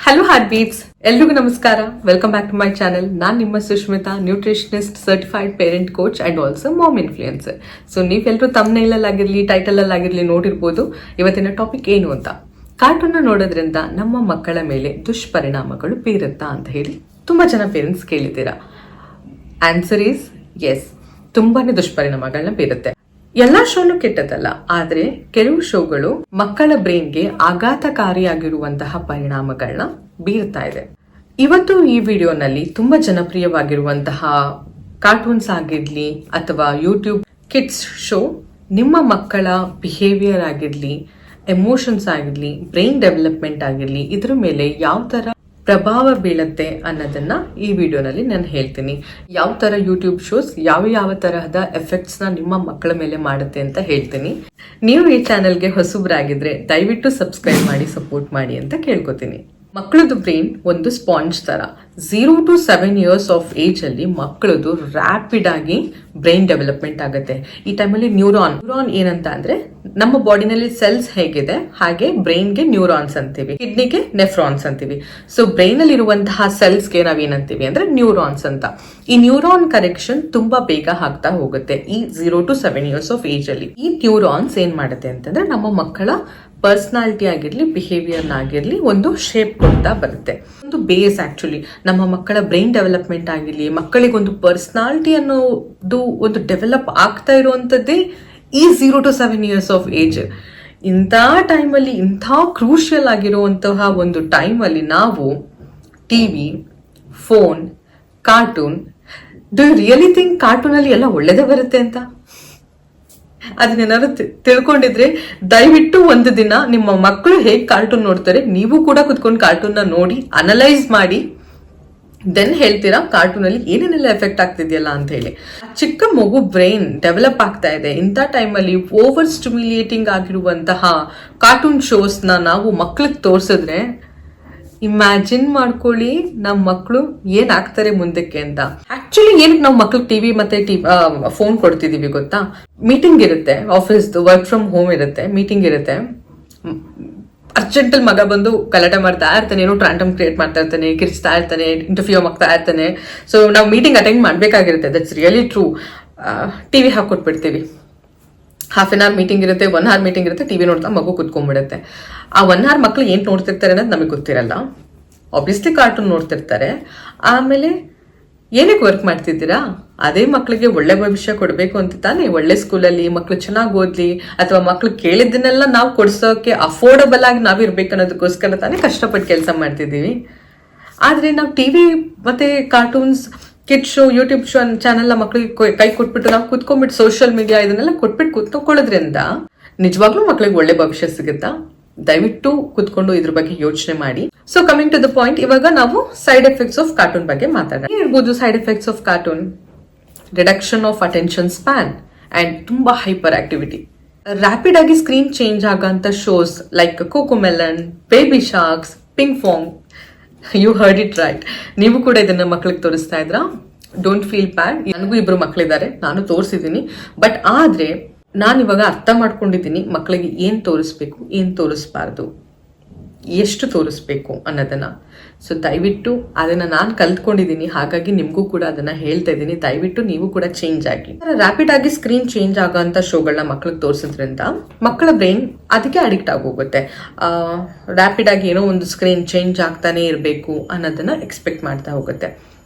Hello heart beats, ಎಲ್ರಿಗೂ ನಮಸ್ಕಾರ. Welcome back to my channel. ನಾನು ನಿಮ್ಮ Sushmita, nutritionist, certified parent coach and also mom influencer. So ನೀವೆಲ್ಲರೂ ತಮ್ನೇಲಲ್ಲಾಗಿರಲಿ, ಟೈಟಲಲ್ಲಾಗಿರಲಿ ನೋಡಿರ್ಬೋದು ಇವತ್ತಿನ ಟಾಪಿಕ್ ಏನು ಅಂತ. ಕಾರ್ಟೂನ್ನ ನೋಡೋದ್ರಿಂದ ನಮ್ಮ ಮಕ್ಕಳ ಮೇಲೆ ದುಷ್ಪರಿಣಾಮಗಳು ಬೀರುತ್ತಾ ಅಂತ ಹೇಳಿ ತುಂಬ ಜನ ಪೇರೆಂಟ್ಸ್ ಕೇಳಿದ್ದೀರಾ. ಆನ್ಸರ್ ಈಸ್ ಎಸ್, ತುಂಬಾನೇ ದುಷ್ಪರಿಣಾಮಗಳನ್ನ ಬೀರುತ್ತೆ. ಎಲ್ಲಾ ಶೋನು ಕೆಟ್ಟದಲ್ಲ, ಆದ್ರೆ ಕೆಲವು ಶೋಗಳು ಮಕ್ಕಳ ಬ್ರೈನ್ಗೆ ಆಘಾತಕಾರಿಯಾಗಿರುವಂತಹ ಪರಿಣಾಮಗಳನ್ನ ಬೀರ್ತಾ ಇದೆ. ಇವತ್ತು ಈ ವಿಡಿಯೋನಲ್ಲಿ ತುಂಬಾ ಜನಪ್ರಿಯವಾಗಿರುವಂತಹ ಕಾರ್ಟೂನ್ಸ್ ಆಗಿರ್ಲಿ ಅಥವಾ ಯೂಟ್ಯೂಬ್ ಕಿಡ್ಸ್ ಶೋ ನಿಮ್ಮ ಮಕ್ಕಳ ಬಿಹೇವಿಯರ್ ಆಗಿರ್ಲಿ, ಎಮೋಷನ್ಸ್ ಆಗಿರ್ಲಿ, ಬ್ರೈನ್ ಡೆವಲಪ್ಮೆಂಟ್ ಆಗಿರ್ಲಿ, ಇದ್ರ ಮೇಲೆ ಯಾವ ತರ ಪ್ರಭಾವ ಬೀಳುತ್ತೆ ಅನ್ನೋದನ್ನ ಈ ವಿಡಿಯೋನಲ್ಲಿ ನಾನು ಹೇಳ್ತೀನಿ. ಯಾವ ತರ ಯೂಟ್ಯೂಬ್ ಶೋಸ್ ಯಾವ ತರಹದ ಎಫೆಕ್ಟ್ಸ್ ನ ನಿಮ್ಮ ಮಕ್ಕಳ ಮೇಲೆ ಮಾಡುತ್ತೆ ಅಂತ ಹೇಳ್ತೀನಿ. ನೀವು ಈ ಚಾನೆಲ್ಗೆ ಹೊಸಬ್ರಾಗಿದ್ರೆ ದಯವಿಟ್ಟು ಸಬ್ಸ್ಕ್ರೈಬ್ ಮಾಡಿ, ಸಪೋರ್ಟ್ ಮಾಡಿ ಅಂತ ಕೇಳ್ಕೊತೀನಿ. ಮಕ್ಕಳದು ಬ್ರೈನ್ ಒಂದು ಸ್ಪಾಂಜ್ ತರ. 0 to 7 years ಆಫ್ ಏಜ್ ಅಲ್ಲಿ ಮಕ್ಕಳದು ರ್ಯಾಪಿಡ್ ಆಗಿ ಬ್ರೈನ್ ಡೆವಲಪ್ಮೆಂಟ್ ಆಗುತ್ತೆ. ಈ ಟೈಮಲ್ಲಿ ನ್ಯೂರಾನ್ ಏನಂತ ಅಂದ್ರೆ ನಮ್ಮ ಬಾಡಿನಲ್ಲಿ ಸೆಲ್ಸ್ ಹೇಗಿದೆ ಹಾಗೆ ಬ್ರೈನ್ಗೆ ನ್ಯೂರಾನ್ಸ್ ಅಂತೀವಿ, ಕಿಡ್ನಿಗೆ ನೆಫ್ರಾನ್ಸ್ ಅಂತೀವಿ. ಸೊ ಬ್ರೈನ್ ಅಲ್ಲಿ ಇರುವಂತಹ ಸೆಲ್ಸ್ಗೆ ನಾವೇನಂತೀವಿ ಅಂದ್ರೆ ನ್ಯೂರಾನ್ಸ್ ಅಂತ. ಈ ನ್ಯೂರಾನ್ ಕರೆಕ್ಷನ್ ತುಂಬಾ ಬೇಗ ಆಗ್ತಾ ಹೋಗುತ್ತೆ ಈ 0 to 7 years ಆಫ್ ಏಜ್ ಅಲ್ಲಿ. ಈ ನ್ಯೂರಾನ್ಸ್ ಏನ್ ಮಾಡುತ್ತೆ ಅಂತಂದ್ರೆ ನಮ್ಮ ಮಕ್ಕಳ ಪರ್ಸನಾಲಿಟಿ ಆಗಿರ್ಲಿ, ಬಿಹೇವಿಯರ್ ಆಗಿರ್ಲಿ ಒಂದು ಶೇಪ್ ಕೊಡ್ತಾ ಬರುತ್ತೆ. ಒಂದು ಬೇಸ್ ಆಕ್ಚುಲಿ ನಮ್ಮ ಮಕ್ಕಳ ಬ್ರೈನ್ ಡೆವಲಪ್ಮೆಂಟ್ ಆಗಿರ್ಲಿ, ಮಕ್ಕಳಿಗೆ ಒಂದು ಪರ್ಸನಾಲಿಟಿ ಅನ್ನೋದು ಒಂದು ಡೆವಲಪ್ ಆಗ್ತಾ ಇರುವಂತದ್ದೇ ಈ 0 to 7 years ಆಫ್ ಏಜ್. ಇಂಥ ಟೈಮಲ್ಲಿ, ಇಂಥ ಕ್ರೂಷಿಯಲ್ ಆಗಿರುವಂತಹ ಒಂದು ಟೈಮಲ್ಲಿ ನಾವು TV, phone, cartoon, do you really think cartoon ಅಲ್ಲಿ ಎಲ್ಲ ಒಳ್ಳೇದೇ ಬರುತ್ತೆ ಅಂತ? ಅದನ್ನೇನಾದ್ರು ತಿಳ್ಕೊಂಡಿದ್ರೆ ದಯವಿಟ್ಟು ಒಂದು ದಿನ ನಿಮ್ಮ ಮಕ್ಕಳು ಹೇಗೆ ಕಾರ್ಟೂನ್ ನೋಡ್ತಾರೆ ನೀವು ಕೂಡ ಕುತ್ಕೊಂಡು ಕಾರ್ಟೂನ್ ನ ನೋಡಿ ಅನಲೈಸ್ ಮಾಡಿ ದೆನ್ ಹೇಳ್ತೀರಾ ಕಾರ್ಟೂನ್ ಅಲ್ಲಿ ಏನೇನೆಲ್ಲ ಎಫೆಕ್ಟ್ ಆಗ್ತಿದೆಯಲ್ಲ ಅಂತ ಹೇಳಿ. ಚಿಕ್ಕ ಮಗು ಬ್ರೈನ್ ಡೆವಲಪ್ ಆಗ್ತಾ ಇದೆ. ಇಂಥ ಟೈಮಲ್ಲಿ ಓವರ್ ಸ್ಟಿಮ್ಯುಲೇಟಿಂಗ್ ಆಗಿರುವಂತಹ ಕಾರ್ಟೂನ್ ಶೋಸ್ ನ ನಾವು ಮಕ್ಳಿಗೆ ತೋರ್ಸಿದ್ರೆ ಇಮ್ಯಾಜಿನ್ ಮಾಡ್ಕೊಳ್ಳಿ ನಮ್ಮ ಮಕ್ಕಳು ಏನ್ ಆಗ್ತಾರೆ ಮುಂದಕ್ಕೆ ಅಂತ. ಆಕ್ಚುಲಿ ಏನಕ್ಕೆ ನಾವು ಮಕ್ಳಿಗೆ ಟಿವಿ ಮತ್ತೆ ಫೋನ್ ಕೊಡ್ತಿದೀವಿ ಗೊತ್ತಾ? ಮೀಟಿಂಗ್ ಇರುತ್ತೆ, ಆಫೀಸ್ ವರ್ಕ್ ಫ್ರಮ್ ಹೋಮ್ ಇರುತ್ತೆ, ಮೀಟಿಂಗ್ ಇರುತ್ತೆ, ಅರ್ಜೆಂಟಲ್ ಮಗ ಬಂದು ಗಲಾಟೆ ಮಾಡ್ತಾ ಇರ್ತಾನೆ, ಏನೋ ಟ್ರಾಂಟಮ್ ಕ್ರಿಯೇಟ್ ಮಾಡ್ತಾ ಇರ್ತಾನೆ, ಕಿರ್ಚ್ತಾ ಇರ್ತಾನೆ, ಇಂಟರ್ಫಿಯರ್ ಆಗ್ತಾ ಇರ್ತಾನೆ. ಸೊ ನಾವು ಮೀಟಿಂಗ್ ಅಟೆಂಡ್ ಮಾಡ್ಬೇಕಾಗಿರುತ್ತೆ, ದಟ್ಸ್ ರಿಯಲಿ ಟ್ರೂ. ಟಿವಿ ಹಾಕೊಟ್ಬಿಡ್ತೀವಿ. ಹಾಫ್ ಅನ್ ಅವರ್ ಮೀಟಿಂಗ್ ಇರುತ್ತೆ, 1 hour ಮೀಟಿಂಗ್ ಇರುತ್ತೆ, ಟಿವಿ ನೋಡ್ತಾ ಮಗು ಕುತ್ಕೊಂಡ್ಬಿಡುತ್ತೆ. ಆ 1 hour ಮಕ್ಳು ಏನ್ ನೋಡ್ತಿರ್ತಾರೆ ಅನ್ನೋದು ನಮಗೆ ಗೊತ್ತಿರಲ್ಲ. ಆಬ್ವಿಯಸ್ಲಿ ಕಾರ್ಟೂನ್ ನೋಡ್ತಿರ್ತಾರೆ. ಆಮೇಲೆ ಏನಕ್ಕೆ ವರ್ಕ್ ಮಾಡ್ತಿದ್ದೀರಾ? ಅದೇ ಮಕ್ಳಿಗೆ ಒಳ್ಳೆ ಭವಿಷ್ಯ ಕೊಡಬೇಕು ಅಂತ ತಾನೇ, ಒಳ್ಳೆ ಸ್ಕೂಲಲ್ಲಿ ಮಕ್ಳು ಚೆನ್ನಾಗಿ ಓದ್ಲಿ ಅಥವಾ ಮಕ್ಳು ಕೇಳಿದ್ದನ್ನೆಲ್ಲ ನಾವು ಕೊಡ್ಸೋಕೆ ಅಫೋರ್ಡಬಲ್ ಆಗಿ ನಾವಿರ್ಬೇಕು ಅನ್ನೋದಕ್ಕೋಸ್ಕರ ತಾನೇ ಕಷ್ಟಪಟ್ಟು ಕೆಲಸ ಮಾಡ್ತಿದ್ದೀವಿ. ಆದ್ರೆ ನಾವು ಟಿವಿ ಮತ್ತೆ cartoons, kid show, YouTube show channel ಮಕ್ಳಿಗೆ ಕೈ ಕೊಟ್ಬಿಟ್ಟು ನಾವು ಕುತ್ಕೊಂಡ್ಬಿಟ್ಟು ಸೋಷಿಯಲ್ ಮೀಡಿಯಾ ಇದನ್ನೆಲ್ಲ ಕೊಟ್ಬಿಟ್ಟು ಕುತ್ಕೊಳ್ಳೋದ್ರಿಂದ ನಿಜವಾಗ್ಲೂ ಮಕ್ಳಿಗೆ ಒಳ್ಳೆ ಭವಿಷ್ಯ ಸಿಗುತ್ತಾ? ದಯವಿಟ್ಟು ಕುತ್ಕೊಂಡು ಇದ್ರ ಬಗ್ಗೆ ಯೋಚನೆ ಮಾಡಿ. So coming to the point, ಇವಾಗ ನಾವು ಸೈಡ್ ಎಫೆಕ್ಟ್ಸ್ ಆಫ್ ಕಾರ್ಟೂನ್ ಬಗ್ಗೆ ಮಾತಾಡೋಣ. ಇರ್ಬೋದು side effects of cartoon: reduction of attention span and ತುಂಬಾ ಹೈಪರ್ ಆಕ್ಟಿವಿಟಿ. ರ್ಯಾಪಿಡ್ ಆಗಿ ಸ್ಕ್ರೀನ್ ಚೇಂಜ್ ಆಗಂತ shows like CoComelon, baby sharks, ping pong. You heard it right. ನೀವು ಕೂಡ ಇದನ್ನ ಮಕ್ಳಿಗೆ ತೋರಿಸ್ತಾ ಇದ್ರಾ? Don't feel bad. ನನಗೂ 2 ಮಕ್ಳಿದ್ದಾರೆ, ನಾನು ತೋರಿಸಿದ್ದೀನಿ. ಬಟ್ ಆದ್ರೆ ನಾನಿವಾಗ ಅರ್ಥ ಮಾಡ್ಕೊಂಡಿದ್ದೀನಿ ಮಕ್ಕಳಿಗೆ ಏನ್ ತೋರಿಸ್ಬೇಕು, ಏನ್ ತೋರಿಸ್ಬಾರ್ದು, ಎಷ್ಟು ತೋರಿಸ್ಬೇಕು ಅನ್ನೋದನ್ನ. ಸೊ ದಯವಿಟ್ಟು ಅದನ್ನ ನಾನು ಕಲ್ತ್ಕೊಂಡಿದ್ದೀನಿ, ಹಾಗಾಗಿ ನಿಮ್ಗೂ ಕೂಡ ಅದನ್ನ ಹೇಳ್ತಾ ಇದ್ದೀನಿ. ದಯವಿಟ್ಟು ನೀವು ಕೂಡ ಚೇಂಜ್ ಆಗಿ. ರ್ಯಾಪಿಡ್ ಆಗಿ ಸ್ಕ್ರೀನ್ ಚೇಂಜ್ ಆಗೋಂತ ಶೋಗಳನ್ನ ಮಕ್ಳಿಗೆ ತೋರಿಸೋದ್ರಿಂದ ಮಕ್ಕಳ ಬ್ರೈನ್ ಅದಕ್ಕೆ ಅಡಿಕ್ಟ್ ಆಗೋಗುತ್ತೆ. ರ್ಯಾಪಿಡ್ ಆಗಿ ಏನೋ ಒಂದು ಸ್ಕ್ರೀನ್ ಚೇಂಜ್ ಆಗ್ತಾನೆ ಇರಬೇಕು ಅನ್ನೋದನ್ನ ಎಕ್ಸ್ಪೆಕ್ಟ್ ಮಾಡ್ತಾ ಹೋಗುತ್ತೆ.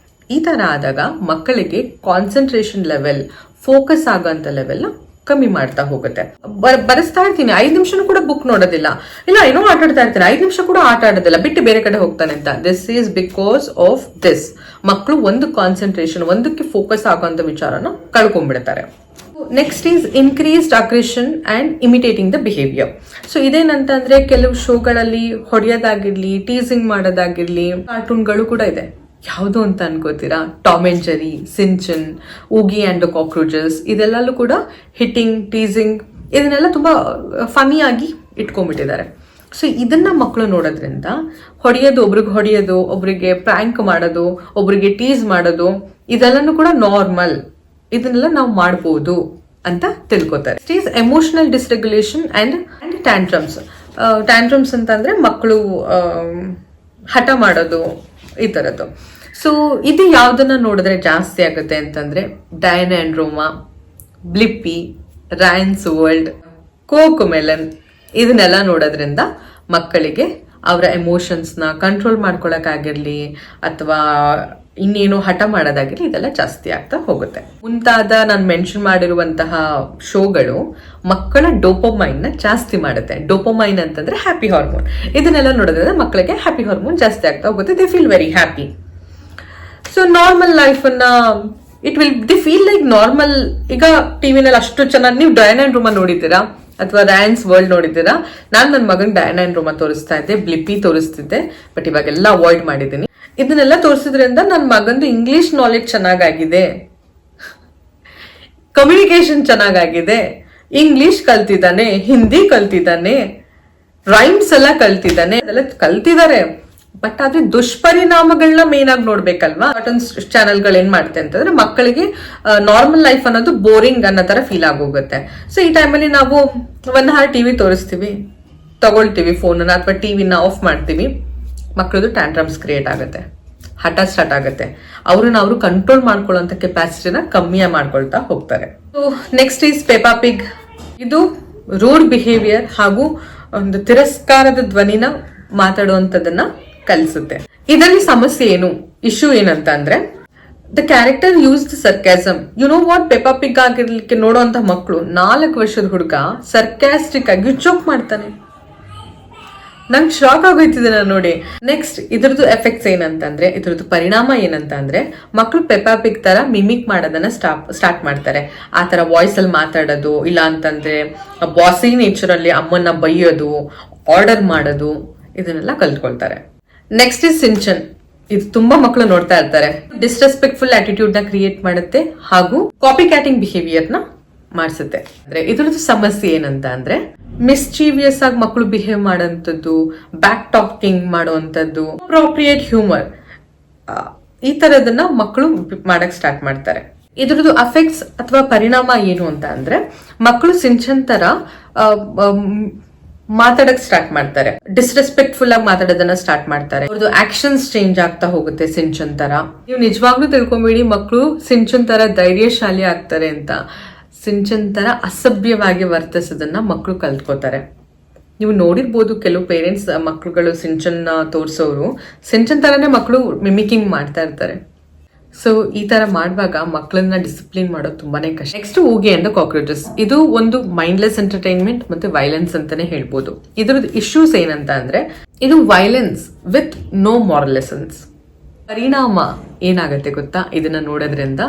ಈ ತರ ಆದಾಗ ಮಕ್ಕಳಿಗೆ ಕಾನ್ಸಂಟ್ರೇಷನ್ ಲೆವೆಲ್, ಫೋಕಸ್ ಆಗೋಂತ ಲೆವೆಲ್ ಕಮ್ಮಿ ಮಾಡ್ತಾ ಹೋಗುತ್ತೆ. ಬರೆಸ್ತಾ ಇರ್ತೀನಿ, 5 ನಿಮಿಷನೂ ಕೂಡ ಬುಕ್ ನೋಡೋದಿಲ್ಲ, ಇಲ್ಲ ಏನೋ ಆಟ ಆಡ್ತಾ ಇರ್ತೀನಿ, 5 ನಿಮಿಷ ಕೂಡ ಆಟ ಆಡೋದಿಲ್ಲ, ಬಿಟ್ಟು ಬೇರೆ ಕಡೆ ಹೋಗ್ತಾನೆ ಅಂತ. This is because of this. ಮಕ್ಕಳು ಒಂದು ಕಾನ್ಸಂಟ್ರೇಷನ್, ಒಂದಕ್ಕೆ ಫೋಕಸ್ ಆಗೋಂತ ವಿಚಾರನ ಕಳ್ಕೊಂಡ್ಬಿಡ್ತಾರೆ. Next is increased aggression and imitating the behaviour. So ಇದೇನಂತಂದ್ರೆ ಕೆಲವು ಶೋಗಳಲ್ಲಿ ಹೊಡೆಯೋದಾಗಿರ್ಲಿ, ಟೀಸಿಂಗ್ ಮಾಡೋದಾಗಿರ್ಲಿ, ಕಾರ್ಟೂನ್ಗಳು ಕೂಡ ಇದೆ. ಯಾವುದು ಅಂತ ಅನ್ಕೋತೀರಾ? Tom and Jerry, Shinchan, Oggy and the cockroaches, ಇದೆಲ್ಲೂ ಕೂಡ ಹಿಟ್ಟಿಂಗ್, ಟೀಸಿಂಗ್ ಇದನ್ನೆಲ್ಲ ತುಂಬಾ ಫನಿ ಆಗಿ ಇಟ್ಕೊಂಡ್ಬಿಟ್ಟಿದ್ದಾರೆ. ಸೊ ಇದನ್ನ ಮಕ್ಕಳು ನೋಡೋದ್ರಿಂದ ಹೊಡೆಯೋದು, ಒಬ್ರಿಗೆ ಪ್ರ್ಯಾಂಕ್ ಮಾಡೋದು, ಒಬ್ರಿಗೆ ಟೀಸ್ ಮಾಡೋದು, ಇದೆಲ್ಲನೂ ಕೂಡ ನಾರ್ಮಲ್, ಇದನ್ನೆಲ್ಲ ನಾವು ಮಾಡ್ಬೋದು ಅಂತ ತಿಳ್ಕೊತಾರೆ. It is emotional dysregulation and tantrums. Tantrums ಅಂತಂದ್ರೆ ಮಕ್ಕಳು ಹಠ ಮಾಡೋದು, ಈ ತರದ್ದು. ಸೊ ಇದು ಯಾವ್ದನ್ನ ನೋಡಿದ್ರೆ ಜಾಸ್ತಿ ಆಗುತ್ತೆ ಅಂತಂದ್ರೆ ಡಯಾನಾ ಅಂಡ್ ರೋಮಾ, ಬ್ಲಿಪ್ಪಿ, ರಯಾನ್ಸ್ ವರ್ಲ್ಡ್, ಕೋಕೋಮೆಲನ್, ಇದನ್ನೆಲ್ಲ ನೋಡೋದ್ರಿಂದ ಮಕ್ಕಳಿಗೆ ಅವರ ಎಮೋಷನ್ಸ್ನ ಕಂಟ್ರೋಲ್ ಮಾಡ್ಕೊಳಕ್ಕಾಗಿರ್ಲಿ ಅಥವಾ ಇನ್ನೇನು ಹಠ ಮಾಡೋದಾಗಿರ್ಲಿ ಇದೆಲ್ಲ ಜಾಸ್ತಿ ಆಗ್ತಾ ಹೋಗುತ್ತೆ. ಮುಂತಾದ ನಾನು ಮೆನ್ಷನ್ ಮಾಡಿರುವಂತಹ ಶೋಗಳು ಮಕ್ಕಳ ಡೋಪಮೈನ್ ನ ಜಾಸ್ತಿ ಮಾಡುತ್ತೆ. ಡೋಪಮೈನ್ ಅಂತಂದ್ರೆ ಹ್ಯಾಪಿ ಹಾರ್ಮೋನ್. ಇದನ್ನೆಲ್ಲ ನೋಡೋದ್ರಿಂದ ಮಕ್ಕಳಿಗೆ ಹ್ಯಾಪಿ ಹಾರ್ಮೋನ್ ಜಾಸ್ತಿ ಆಗ್ತಾ ಹೋಗುತ್ತೆ. They feel very happy. So normal life ಅನ್ನ ದಿ ಫೀಲ್ ಲೈಕ್ ನಾರ್ಮಲ್. ಈಗ ಟಿವಿನಲ್ಲಿ ಅಷ್ಟು ಚೆನ್ನಾಗಿ ನೀವು ಡಯಾನಾ ಅಂಡ್ ರೋಮಾ ನೋಡಿದ್ದೀರಾ ಅಥವಾ ರಯಾನ್ಸ್ ವರ್ಲ್ಡ್ ನೋಡಿದ್ದೀರಾ? ನಾನು ನನ್ನ ಮಗನ್ ಡಯಾನಾ ಅಂಡ್ ರೋಮಾ ತೋರಿಸ್ತಾ ಇದ್ದೆ, ಬ್ಲಿಪ್ಪಿ ತೋರಿಸ್ತಿದ್ದೆ, ಬಟ್ ಇವಾಗೆಲ್ಲ ಅವಾಯ್ಡ್ ಮಾಡಿದ್ದೀನಿ. ಇದನ್ನೆಲ್ಲ ತೋರಿಸಿದ್ರಿಂದ ನನ್ನ ಮಗಂದು ಇಂಗ್ಲಿಷ್ ನಾಲೆಡ್ಜ್ ಚೆನ್ನಾಗಾಗಿದೆ, ಕಮ್ಯುನಿಕೇಶನ್ ಚೆನ್ನಾಗಾಗಿದೆ, ಇಂಗ್ಲಿಷ್ ಕಲ್ತಿದ್ದಾನೆ, ಹಿಂದಿ ಕಲ್ತಿದ್ದಾನೆ, ರೈಮ್ಸ್ ಎಲ್ಲ ಕಲ್ತಿದ್ದಾನೆ, ಅದೆಲ್ಲ ಕಲ್ತಿದ್ದಾರೆ. ಬಟ್ ಆದ್ರೆ ದುಷ್ಪರಿಣಾಮಗಳನ್ನ ಮೇನ್ ಆಗಿ ನೋಡ್ಬೇಕಲ್ವಾ. ಕಾರ್ಟೂನ್ ಚಾನೆಲ್ಗಳು ಏನ್ ಮಾಡುತ್ತೆ ಅಂತಂದ್ರೆ ಮಕ್ಕಳಿಗೆ ನಾರ್ಮಲ್ ಲೈಫ್ ಅನ್ನೋದು ಬೋರಿಂಗ್ ಅನ್ನೋ ತರ ಫೀಲ್ ಆಗೋಗುತ್ತೆ. ಸೊ ಈ ಟೈಮಲ್ಲಿ ನಾವು 1 hour ಟಿವಿ ತೋರಿಸ್ತೀವಿ, ತಗೊಳ್ತೀವಿ ಫೋನ್ ಅಥವಾ ಟಿವಿನ ಆಫ್ ಮಾಡ್ತೀವಿ, ಮಕ್ಕಳದು ಟ್ಯಾಂಟ್ರಮ್ಸ್ ಕ್ರಿಯೇಟ್ ಆಗುತ್ತೆ, ಹಠ ಸ್ಟಾರ್ಟ್ ಆಗುತ್ತೆ, ಅವ್ರನ್ನ ಅವರು ಕಂಟ್ರೋಲ್ ಮಾಡ್ಕೊಳ್ಳುವಂತ ಕೆಪಾಸಿಟಿನ ಕಮ್ಮಿ ಮಾಡ್ಕೊಳ್ತಾ ಹೋಗ್ತಾರೆ. So next is Peppa Pig. ಇದು ರೂಡ್ ಬಿಹೇವಿಯರ್ ಹಾಗೂ ಒಂದು ತಿರಸ್ಕಾರದ ಧ್ವನಿನ ಮಾತಾಡುವಂತದನ್ನ ಕಲಿಸುತ್ತೆ. ಇದರಲ್ಲಿ ಸಮಸ್ಯೆ ಏನು, ಇಶ್ಯೂ ಏನಂತ ಅಂದ್ರೆ the character use the sarcasm. You know what, Peppa Pig ಆಗಿರ್ಲಿಕ್ಕೆ ನೋಡುವಂತ ಮಕ್ಕಳು 4 ವರ್ಷದ ಹುಡುಗ ಸರ್ಕ್ಯಾಸ್ಟಿಕ್ ಆಗಿ ಜೋಕ್ ಮಾಡ್ತಾನೆ. ನಂಗೆ ಶಾಕ್ ಆಗೋಯ್ತಿದೆ ನೋಡಿ. ನೆಕ್ಸ್ಟ್ ಇದ್ರದ್ದು ಎಫೆಕ್ಟ್ಸ್ ಏನಂತಂದ್ರೆ, ಇದ್ರದ್ದು ಪರಿಣಾಮ ಏನಂತ ಅಂದ್ರೆ ಮಕ್ಕಳು ಪೆಪಾ ಪಿಗ್ ತರ ಮಿಮಿಕ್ ಮಾಡೋದನ್ನ ಸ್ಟಾರ್ಟ್ ಮಾಡ್ತಾರೆ. ಆ ತರ ವಾಯ್ಸ್ ಅಲ್ಲಿ ಮಾತಾಡೋದು, ಇಲ್ಲ ಅಂತಂದ್ರೆ ಬಾಸಿ ನೇಚರ್ ಅಲ್ಲಿ ಅಮ್ಮನ್ನ ಬೈಯೋದು, ಆರ್ಡರ್ ಮಾಡೋದು, ಇದನ್ನೆಲ್ಲ ಕಲ್ತ್ಕೊಳ್ತಾರೆ. Next is Shinchan. ಇದು ತುಂಬಾ ಮಕ್ಕಳು ನೋಡ್ತಾ ಇರ್ತಾರೆ. ಡಿಸ್ರೆಸ್ಪೆಕ್ಟ್ಫುಲ್ ಆಟಿಟ್ಯೂಡ್ ನ ಕ್ರಿಯೇಟ್ ಮಾಡುತ್ತೆ ಹಾಗೂ ಕಾಪಿ ಕ್ಯಾಟಿಂಗ್ ಬಿಹೇವಿಯರ್ ನ ಮಾಡಿಸುತ್ತೆ. ಅಂದ್ರೆ ಇದ್ರದ್ದು ಸಮಸ್ಯೆ ಏನಂತ ಅಂದ್ರೆ ಮಿಸ್ಚೀವಿಯಸ್ ಆಗಿ ಮಕ್ಕಳು ಬಿಹೇವ್ ಮಾಡೋಂಥದ್ದು, ಬ್ಯಾಕ್ ಟಾಕಿಂಗ್ ಮಾಡುವಂಥದ್ದು, ಅಪ್ರೋಪ್ರಿಯೇಟ್ ಹ್ಯೂಮರ್, ಈ ತರದನ್ನ ಮಕ್ಕಳು ಮಾಡಕ್ ಸ್ಟಾರ್ಟ್ ಮಾಡ್ತಾರೆ. ಇದ್ರದ್ದು ಅಫೆಕ್ಟ್ಸ್ ಅಥವಾ ಪರಿಣಾಮ ಏನು ಅಂತ ಅಂದ್ರೆ ಮಕ್ಕಳು ಸಿಂಚನ್ ತರ ಮಾತಾಡಕ್ ಸ್ಟಾರ್ಟ್ ಮಾಡ್ತಾರೆ, ಡಿಸ್ರೆಸ್ಪೆಕ್ಟ್ಫುಲ್ ಆಗಿ ಮಾತಾಡೋದನ್ನ ಸ್ಟಾರ್ಟ್ ಮಾಡ್ತಾರೆ. ಅವ್ರದ್ದು ಆಕ್ಷನ್ಸ್ ಚೇಂಜ್ ಆಗ್ತಾ ಹೋಗುತ್ತೆ ಸಿಂಚನ್ ತರ. ನೀವು ನಿಜವಾಗ್ಲೂ ತಿಳ್ಕೊಂಬೇಡಿ ಮಕ್ಕಳು ಸಿಂಚನ್ ತರ ಧೈರ್ಯಶಾಲಿ ಆಗ್ತಾರೆ ಅಂತ. ಸಿಂಚನ್ ತರ ಅಸಭ್ಯವಾಗಿ ವರ್ತಿಸೋದನ್ನ ಮಕ್ಕಳು ಕಲ್ತ್ಕೋತಾರೆ. ನೀವು ನೋಡಿರ್ಬೋದು ಕೆಲವು ಪೇರೆಂಟ್ಸ್ ಮಕ್ಕಳುಗಳು ಸಿಂಚನ್ ತೋರ್ಸೋರು ಸಿಂಚನ್ ತರನೇ ಮಕ್ಕಳು ಮಿಮಿಕಿಂಗ್ ಮಾಡ್ತಾ ಇರ್ತಾರೆ. ಸೊ ಈ ತರ ಮಾಡುವಾಗ ಮಕ್ಕಳನ್ನ ಡಿಸಿಪ್ಲಿನ್ ಮಾಡೋದು ತುಂಬಾನೇ ಕಷ್ಟ. Next Oggy and cockroaches. ಇದು ಒಂದು ಮೈಂಡ್ಲೆಸ್ ಎಂಟರ್ಟೈನ್ಮೆಂಟ್ ಮತ್ತೆ ವೈಲೆನ್ಸ್ ಅಂತಾನೆ ಹೇಳ್ಬೋದು. ಇದ್ರದ್ದು ಇಶ್ಯೂಸ್ ಏನಂತ ಅಂದ್ರೆ ಇದು violence with no moral lessons. ಪರಿಣಾಮ ಏನಾಗತ್ತೆ ಗೊತ್ತಾ, ಇದನ್ನ ನೋಡೋದ್ರಿಂದ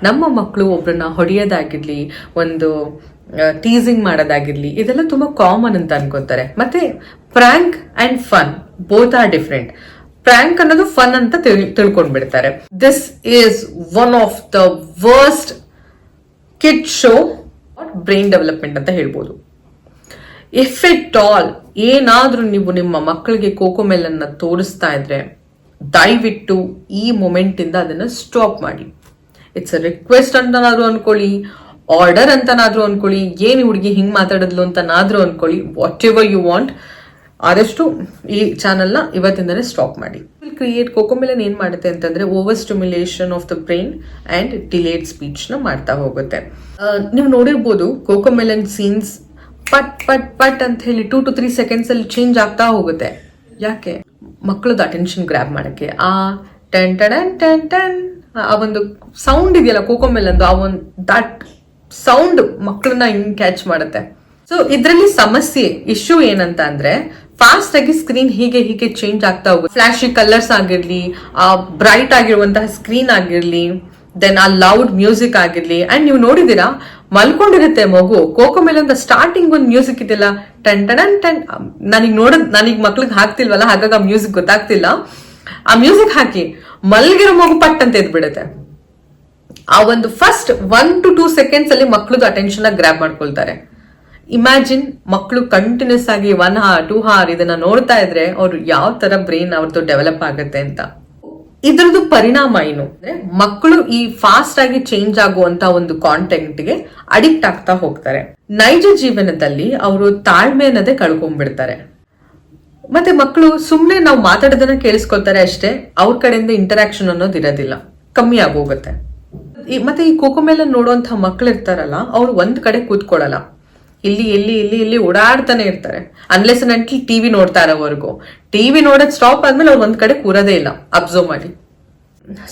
ನಮ್ಮ ಮಕ್ಕಳು ಒಬ್ರನ್ನ ಹೊಡೆಯೋದಾಗಿರ್ಲಿ, ಒಂದು ಟೀಸಿಂಗ್ ಮಾಡೋದಾಗಿರ್ಲಿ, ಇದೆಲ್ಲ ತುಂಬಾ ಕಾಮನ್ ಅಂತ ಅನ್ಕೋತಾರೆ. ಮತ್ತೆ prank and fun both are different. Prank ಅನ್ನೋದು ಫನ್ ಅಂತ ತಿಳ್ಕೊಂಡ್ಬಿಡ್ತಾರೆ. This is one of the worst kid show brain development ಅಂತ ಹೇಳ್ಬೋದು. ಇಫ್ ಇಟ್ ಆಲ್ ಏನಾದ್ರೂ ನೀವು ನಿಮ್ಮ ಮಕ್ಕಳಿಗೆ ಕೋಕೋಮೆಲನ್ ತೋರಿಸ್ತಾ ಇದ್ರೆ ದಯವಿಟ್ಟು ಈ ಮೊಮೆಂಟ್ ಇಂದ ಅದನ್ನ ಸ್ಟಾಪ್ ಮಾಡಿ. ಇಟ್ಸ್ ಅ ರಿಕ್ವೆಸ್ಟ್ ಅಂತನಾದ್ರೂ ಅನ್ಕೊಳ್ಳಿ, ಆರ್ಡರ್ ಅಂತನಾದ್ರೂ ಅನ್ಕೊಳ್ಳಿ, ಏನ್ ಹುಡುಗಿ ಹಿಂಗ್ ಮಾತಾಡಿದ್ಲು ಅಂತನಾದ್ರೂ ಅನ್ಕೊಳ್ಳಿ, ವಾಟ್ ಎವರ್ ಯು ವಾಂಟ್, ಆದಷ್ಟು ಈ ಚಾನೆಲ್ನ ಇವತ್ತಿಂದನೇ ಸ್ಟಾಪ್ ಮಾಡಿ. ಕ್ರಿಯೇಟ್ ಕೋಕೋಮೆಲನ್ ಏನ್ ಮಾಡುತ್ತೆ ಅಂತಂದ್ರೆ over stimulation of the brain and delayed speech ನ ಮಾಡ್ತಾ ಹೋಗುತ್ತೆ. ನೀವು ನೋಡಿರ್ಬೋದು ಕೋಕೋಮೆಲನ್ ಸೀನ್ಸ್ ಪಟ್ ಪಟ್ ಪಟ್ ಅಂತ ಹೇಳಿ 2 to 3 seconds ಅಲ್ಲಿ ಚೇಂಜ್ ಆಗ್ತಾ ಹೋಗುತ್ತೆ. ಯಾಕೆ? ಮಕ್ಕಳದ ಅಟೆನ್ಷನ್ ಗ್ರ್ಯಾಬ್ ಮಾಡಕ್ಕೆ. ಆ ಟೆನ್ ಟೆನ್ ಟೆನ್ ಟೆನ್ ಆ ಒಂದು ಸೌಂಡ್ ಇದೆಯಲ್ಲ ಕೋಕೋಮೆಲನ್ದು, ಆ ಒಂದು ದಟ್ ಸೌಂಡ್ ಮಕ್ಕಳನ್ನ ಹಿಂಗ್ ಕ್ಯಾಚ್ ಮಾಡುತ್ತೆ. ಸೊ ಇದರಲ್ಲಿ ಸಮಸ್ಯೆ ಇಶ್ಯೂ ಏನಂತ ಅಂದ್ರೆ ಫಾಸ್ಟ್ ಆಗಿ ಸ್ಕ್ರೀನ್ ಹೀಗೆ ಹೀಗೆ ಚೇಂಜ್ ಆಗ್ತಾ ಹೋಗುತ್ತೆ. ಫ್ಲಾಶಿ ಕಲರ್ಸ್ ಆಗಿರ್ಲಿ, ಆ ಬ್ರೈಟ್ ಆಗಿರುವಂತಹ ಸ್ಕ್ರೀನ್ ಆಗಿರ್ಲಿ, ದೆನ್ ಆ ಲೌಡ್ ಮ್ಯೂಸಿಕ್ ಆಗಿರ್ಲಿ. ಅಂಡ್ ನೀವು ನೋಡಿದೀರಾ ಮಲ್ಕೊಂಡಿರುತ್ತೆ ಮಗು, ಕೋಕೋಮೆಲನ್ ಸ್ಟಾರ್ಟಿಂಗ್ ಒಂದು ಮ್ಯೂಸಿಕ್ ಇದೆಯಲ್ಲ ಟೆನ್ ಟೆನ್ ಟೆನ್, ನನಗ್ ಮಕ್ಳಿಗೆ ಹಾಕ್ತಿಲ್ವಲ್ಲ ಹಾಗಾಗಿ ಆ ಮ್ಯೂಸಿಕ್ ಗೊತ್ತಾಗ್ತಿಲ್ಲ, ಆ ಮ್ಯೂಸಿಕ್ ಹಾಕಿ ಮಲ್ಗಿರೋ ಮಗು ಪಟ್ ಅಂತ ಎದ್ಬಿಡುತ್ತೆ. ಆ ಒಂದು ಫಸ್ಟ್ 1 to 2 seconds ಅಲ್ಲಿ ಮಕ್ಳದ್ದು ಅಟೆನ್ಷನ್ ಗ್ರ್ಯಾಬ್ ಮಾಡ್ಕೊಳ್ತಾರೆ. ಇಮ್ಯಾಜಿನ್ ಮಕ್ಕಳು ಕಂಟಿನ್ಯೂಸ್ ಆಗಿ 1 hour 2 hour ಇದನ್ನ ನೋಡ್ತಾ ಇದ್ರೆ ಅವ್ರು ಯಾವ ತರ ಬ್ರೈನ್ ಅವ್ರದ್ದು ಡೆವಲಪ್ ಆಗುತ್ತೆ ಅಂತ. ಇದ್ರದ್ದು ಪರಿಣಾಮ ಏನು ಅಂದ್ರೆ ಮಕ್ಕಳು ಈ ಫಾಸ್ಟ್ ಆಗಿ ಚೇಂಜ್ ಆಗುವಂತ ಒಂದು ಕಾಂಟೆಂಟ್ಗೆ ಅಡಿಕ್ಟ್ ಆಗ್ತಾ ಹೋಗ್ತಾರೆ. ನೈಜ ಜೀವನದಲ್ಲಿ ಅವರು ತಾಳ್ಮೆ ಅನ್ನೋದೇ ಕಳ್ಕೊಂಡ್ಬಿಡ್ತಾರೆ. ಮತ್ತೆ ಮಕ್ಕಳು ಸುಮ್ನೆ ನಾವು ಮಾತಾಡೋದನ್ನ ಕೇಳಿಸ್ಕೊಳ್ತಾರೆ ಅಷ್ಟೇ, ಅವ್ರ ಕಡೆಯಿಂದ ಇಂಟರಾಕ್ಷನ್ ಅನ್ನೋದು ಇರೋದಿಲ್ಲ, ಕಮ್ಮಿ ಆಗೋಗುತ್ತೆ. ಮತ್ತೆ ಈ ಕೋಕೋಮೆಲನ್ ನೋಡುವಂತಹ ಮಕ್ಳು ಇರ್ತಾರಲ್ಲ, ಅವ್ರು ಒಂದ್ ಕಡೆ ಕೂತ್ಕೊಳ್ಳಲ್ಲ, ಇಲ್ಲಿ ಇಲ್ಲಿ ಇಲ್ಲಿ ಇಲ್ಲಿ ಓಡಾಡ್ತಾನೆ ಇರ್ತಾರೆ. ಅನ್ಲೆಸ್ ಅಂಟ್ಲಿ ಟಿವಿ ನೋಡ್ತಾ ಇರೋವರೆಗೂ. ಟಿವಿ ನೋಡೋದ್ ಸ್ಟಾಪ್ ಆದ್ಮೇಲೆ ಅವ್ರು ಒಂದ್ ಕಡೆ ಕೂರೋದೇ ಇಲ್ಲ, ಅಬ್ಸರ್ವ್ ಮಾಡಿ.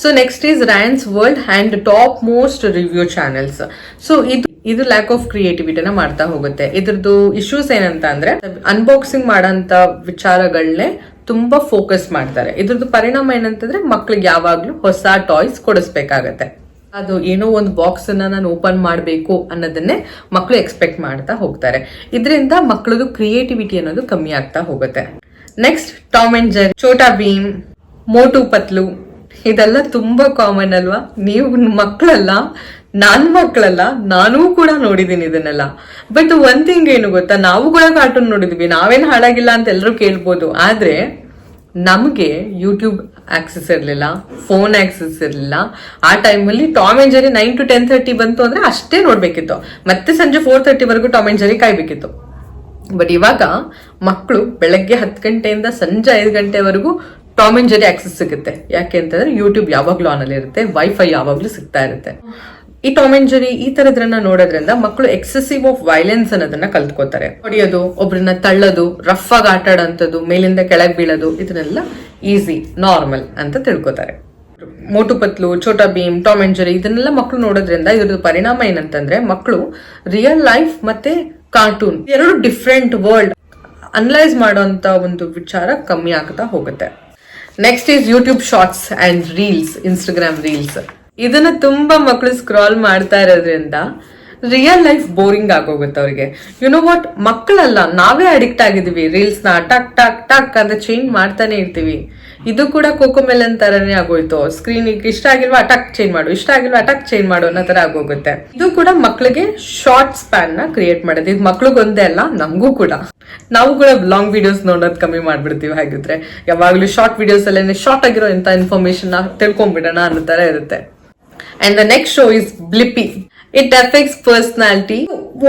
So next is Ryan's world and top most review channels. So ಇದು ಲ್ಯಾಕ್ ಆಫ್ ಕ್ರಿಯೇಟಿವಿಟಿನ ಮಾಡ್ತಾ ಹೋಗುತ್ತೆ. ಇದ್ರದ್ದು ಇಶ್ಯೂಸ್ ಏನಂತ ಅಂದ್ರೆ, ಅನ್ಬಾಕ್ಸಿಂಗ್ ಮಾಡೋಂತ ವಿಚಾರಗಳನ್ನೇ ತುಂಬಾ ಫೋಕಸ್ ಮಾಡ್ತಾರೆ. ಇದ್ರದ್ದು ಪರಿಣಾಮ ಏನಂತಂದ್ರೆ, ಮಕ್ಳಿಗೆ ಯಾವಾಗ್ಲೂ ಹೊಸ ಟಾಯ್ಸ್ ಕೊಡಿಸ್ಬೇಕಾಗತ್ತೆ. ಅದು ಏನೋ ಒಂದು ಬಾಕ್ಸ್ ಅನ್ನ ನಾನು ಓಪನ್ ಮಾಡಬೇಕು ಅನ್ನೋದನ್ನೇ ಮಕ್ಕಳು ಎಕ್ಸ್ಪೆಕ್ಟ್ ಮಾಡ್ತಾ ಹೋಗ್ತಾರೆ. ಇದರಿಂದ ಮಕ್ಕಳದು ಕ್ರಿಯೇಟಿವಿಟಿ ಅನ್ನೋದು ಕಮ್ಮಿ ಆಗ್ತಾ ಹೋಗುತ್ತೆ. Next Tom and Jerry, Chhota Bheem, Motu Patlu, ಇದೆಲ್ಲ ತುಂಬಾ ಕಾಮನ್ ಅಲ್ವಾ? ನೀವು ಮಕ್ಕಳಲ್ಲ, ನಾನ್ ಮಕ್ಕಳಲ್ಲ, ನಾನೂ ಕೂಡ ನೋಡಿದೀನಿ ಇದನ್ನೆಲ್ಲ. ಬಟ್ ಒಂದ್ ಥಿಂಗ್ ಏನು ಗೊತ್ತಾ, ನಾವು ಕೂಡ ಕಾರ್ಟೂನ್ ನೋಡಿದ್ವಿ, ನಾವೇನ್ ಹಾಳಾಗಿಲ್ಲ ಅಂತ ಎಲ್ಲರೂ ಕೇಳ್ಬೋದು. ಆದ್ರೆ ನಮ್ಗೆ ಯೂಟ್ಯೂಬ್ ಆಕ್ಸೆಸ್ ಇರ್ಲಿಲ್ಲ, ಫೋನ್ ಆಕ್ಸೆಸ್ ಇರ್ಲಿಲ್ಲ. ಆ ಟೈಮಲ್ಲಿ ಟಾಮ್ ಅಂಡ್ ಜೆರ್ರಿ 9 to 10:30 ಬಂತು ಅಂದ್ರೆ ಅಷ್ಟೇ ನೋಡ್ಬೇಕಿತ್ತು, ಮತ್ತೆ ಸಂಜೆ 4:30 ವರೆಗೂ ಟಾಮ್ ಅಂಡ್ ಜೆರ್ರಿ ಕಾಯ್ಬೇಕಿತ್ತು. ಬಟ್ ಇವಾಗ ಮಕ್ಕಳು ಬೆಳಗ್ಗೆ 10 ಗಂಟೆಯಿಂದ ಸಂಜೆ 5 ಗಂಟೆವರೆಗೂ ಟಾಮ್ ಅಂಡ್ ಜೆರ್ರಿ ಆಕ್ಸೆಸ್ ಸಿಗುತ್ತೆ. ಯಾಕೆ ಅಂತಂದ್ರೆ ಯೂಟ್ಯೂಬ್ ಯಾವಾಗ್ಲೂ ಆನ್ ಅಲ್ಲಿ ಇರುತ್ತೆ, ವೈಫೈ ಯಾವಾಗ್ಲೂ ಸಿಗ್ತಾ ಇರುತ್ತೆ. ಈ ಟಾಮ್ ಅಂಡ್ ಜೆರ್ರಿ ಈ ತರದ್ರನ್ನ ನೋಡೋದ್ರಿಂದ ಮಕ್ಕಳು ಎಕ್ಸೆಸಿವ್ ಆಫ್ ವೈಲೆನ್ಸ್ ಅನ್ನೋದನ್ನ ಕಲ್ತ್ಕೋತಾರೆ. ಹೊಡಿಯೋದು, ಒಬ್ರನ್ನ ತಳ್ಳೋದು, ರಫ್ ಆಗಿ ಆಟ ಆಡೋಂಥದ್ದು, ಮೇಲಿಂದ ಕೆಳಗೆ ಬೀಳೋದು, ಇದನ್ನೆಲ್ಲ ಈಸಿ, ನಾರ್ಮಲ್ ಅಂತ ತಿಳ್ಕೊತಾರೆ. Motu Patlu, Chhota Bheem, Tom and Jerry ಇದನ್ನೆಲ್ಲ ಮಕ್ಕಳು ನೋಡೋದ್ರಿಂದ ಇದ್ರದ್ದು ಪರಿಣಾಮ ಏನಂತಂದ್ರೆ, ಮಕ್ಕಳು ರಿಯಲ್ ಲೈಫ್ ಮತ್ತೆ ಕಾರ್ಟೂನ್ ಎರಡು ಡಿಫ್ರೆಂಟ್ ವರ್ಲ್ಡ್ ಅನಲೈಸ್ ಮಾಡೋಂತ ಒಂದು ವಿಚಾರ ಕಮ್ಮಿ ಆಗ್ತಾ ಹೋಗುತ್ತೆ. Next is YouTube shorts and reels, Instagram reels. ಇದನ್ನ ತುಂಬಾ ಮಕ್ಕಳು ಸ್ಕ್ರಾಲ್ ಮಾಡ್ತಾ ಇರೋದ್ರಿಂದ ರಿಯಲ್ ಲೈಫ್ ಬೋರಿಂಗ್ ಆಗೋಗುತ್ತೆ ಅವ್ರಿಗೆ. ನೋ ವಾಟ್, ಮಕ್ಕಳಲ್ಲ, ನಾವೇ ಅಡಿಕ್ಟ್ ಆಗಿದೀವಿ. ರೀಲ್ಸ್ ನ ಟಕ್ ಟಕ್ ಟಕ್ ಅಂತ ಚೇಂಜ್ ಮಾಡ್ತಾನೆ ಇರ್ತೀವಿ. ಇದು ಕೂಡ ಕೋಕೋಮೆಲನ್ ತರನೇ ಆಗೋಯ್ತು. ಸ್ಕ್ರೀನ್ ಇಷ್ಟ ಆಗಿಲ್ವಾ ಟಕ್ ಚೇಂಜ್ ಮಾಡು, ಇಷ್ಟ ಆಗಿಲ್ವಾ ಟಕ್ ಚೇಂಜ್ ಮಾಡು ಅನ್ನೋ ತರ ಆಗೋಗುತ್ತೆ. ಇದು ಕೂಡ ಮಕ್ಕಳಿಗೆ ಶಾರ್ಟ್ ಸ್ಪ್ಯಾನ್ ನ ಕ್ರಿಯೇಟ್ ಮಾಡೋದು. ಇದು ಮಕ್ಳಿಗೊಂದೇ ಅಲ್ಲ, ನಮಗೂ ಕೂಡ. ನಾವು ಕೂಡ ಲಾಂಗ್ ವಿಡಿಯೋಸ್ ನೋಡೋದು ಕಮ್ಮಿ ಮಾಡ್ಬಿಡ್ತೀವಿ. ಹಾಗಿದ್ರೆ ಯಾವಾಗ್ಲೂ ಶಾರ್ಟ್ ವಿಡಿಯೋಸ್ ಅಲ್ಲೇನೆ ಶಾರ್ಟ್ ಆಗಿರೋ ಇಂತ ಇನ್ಫಾರ್ಮೇಶನ್ ತಿಳ್ಕೊಂಡ್ಬಿಡೋಣ ಅನ್ನೋ ತರ ಇರುತ್ತೆ. And the next show is Blippi. It affects personality.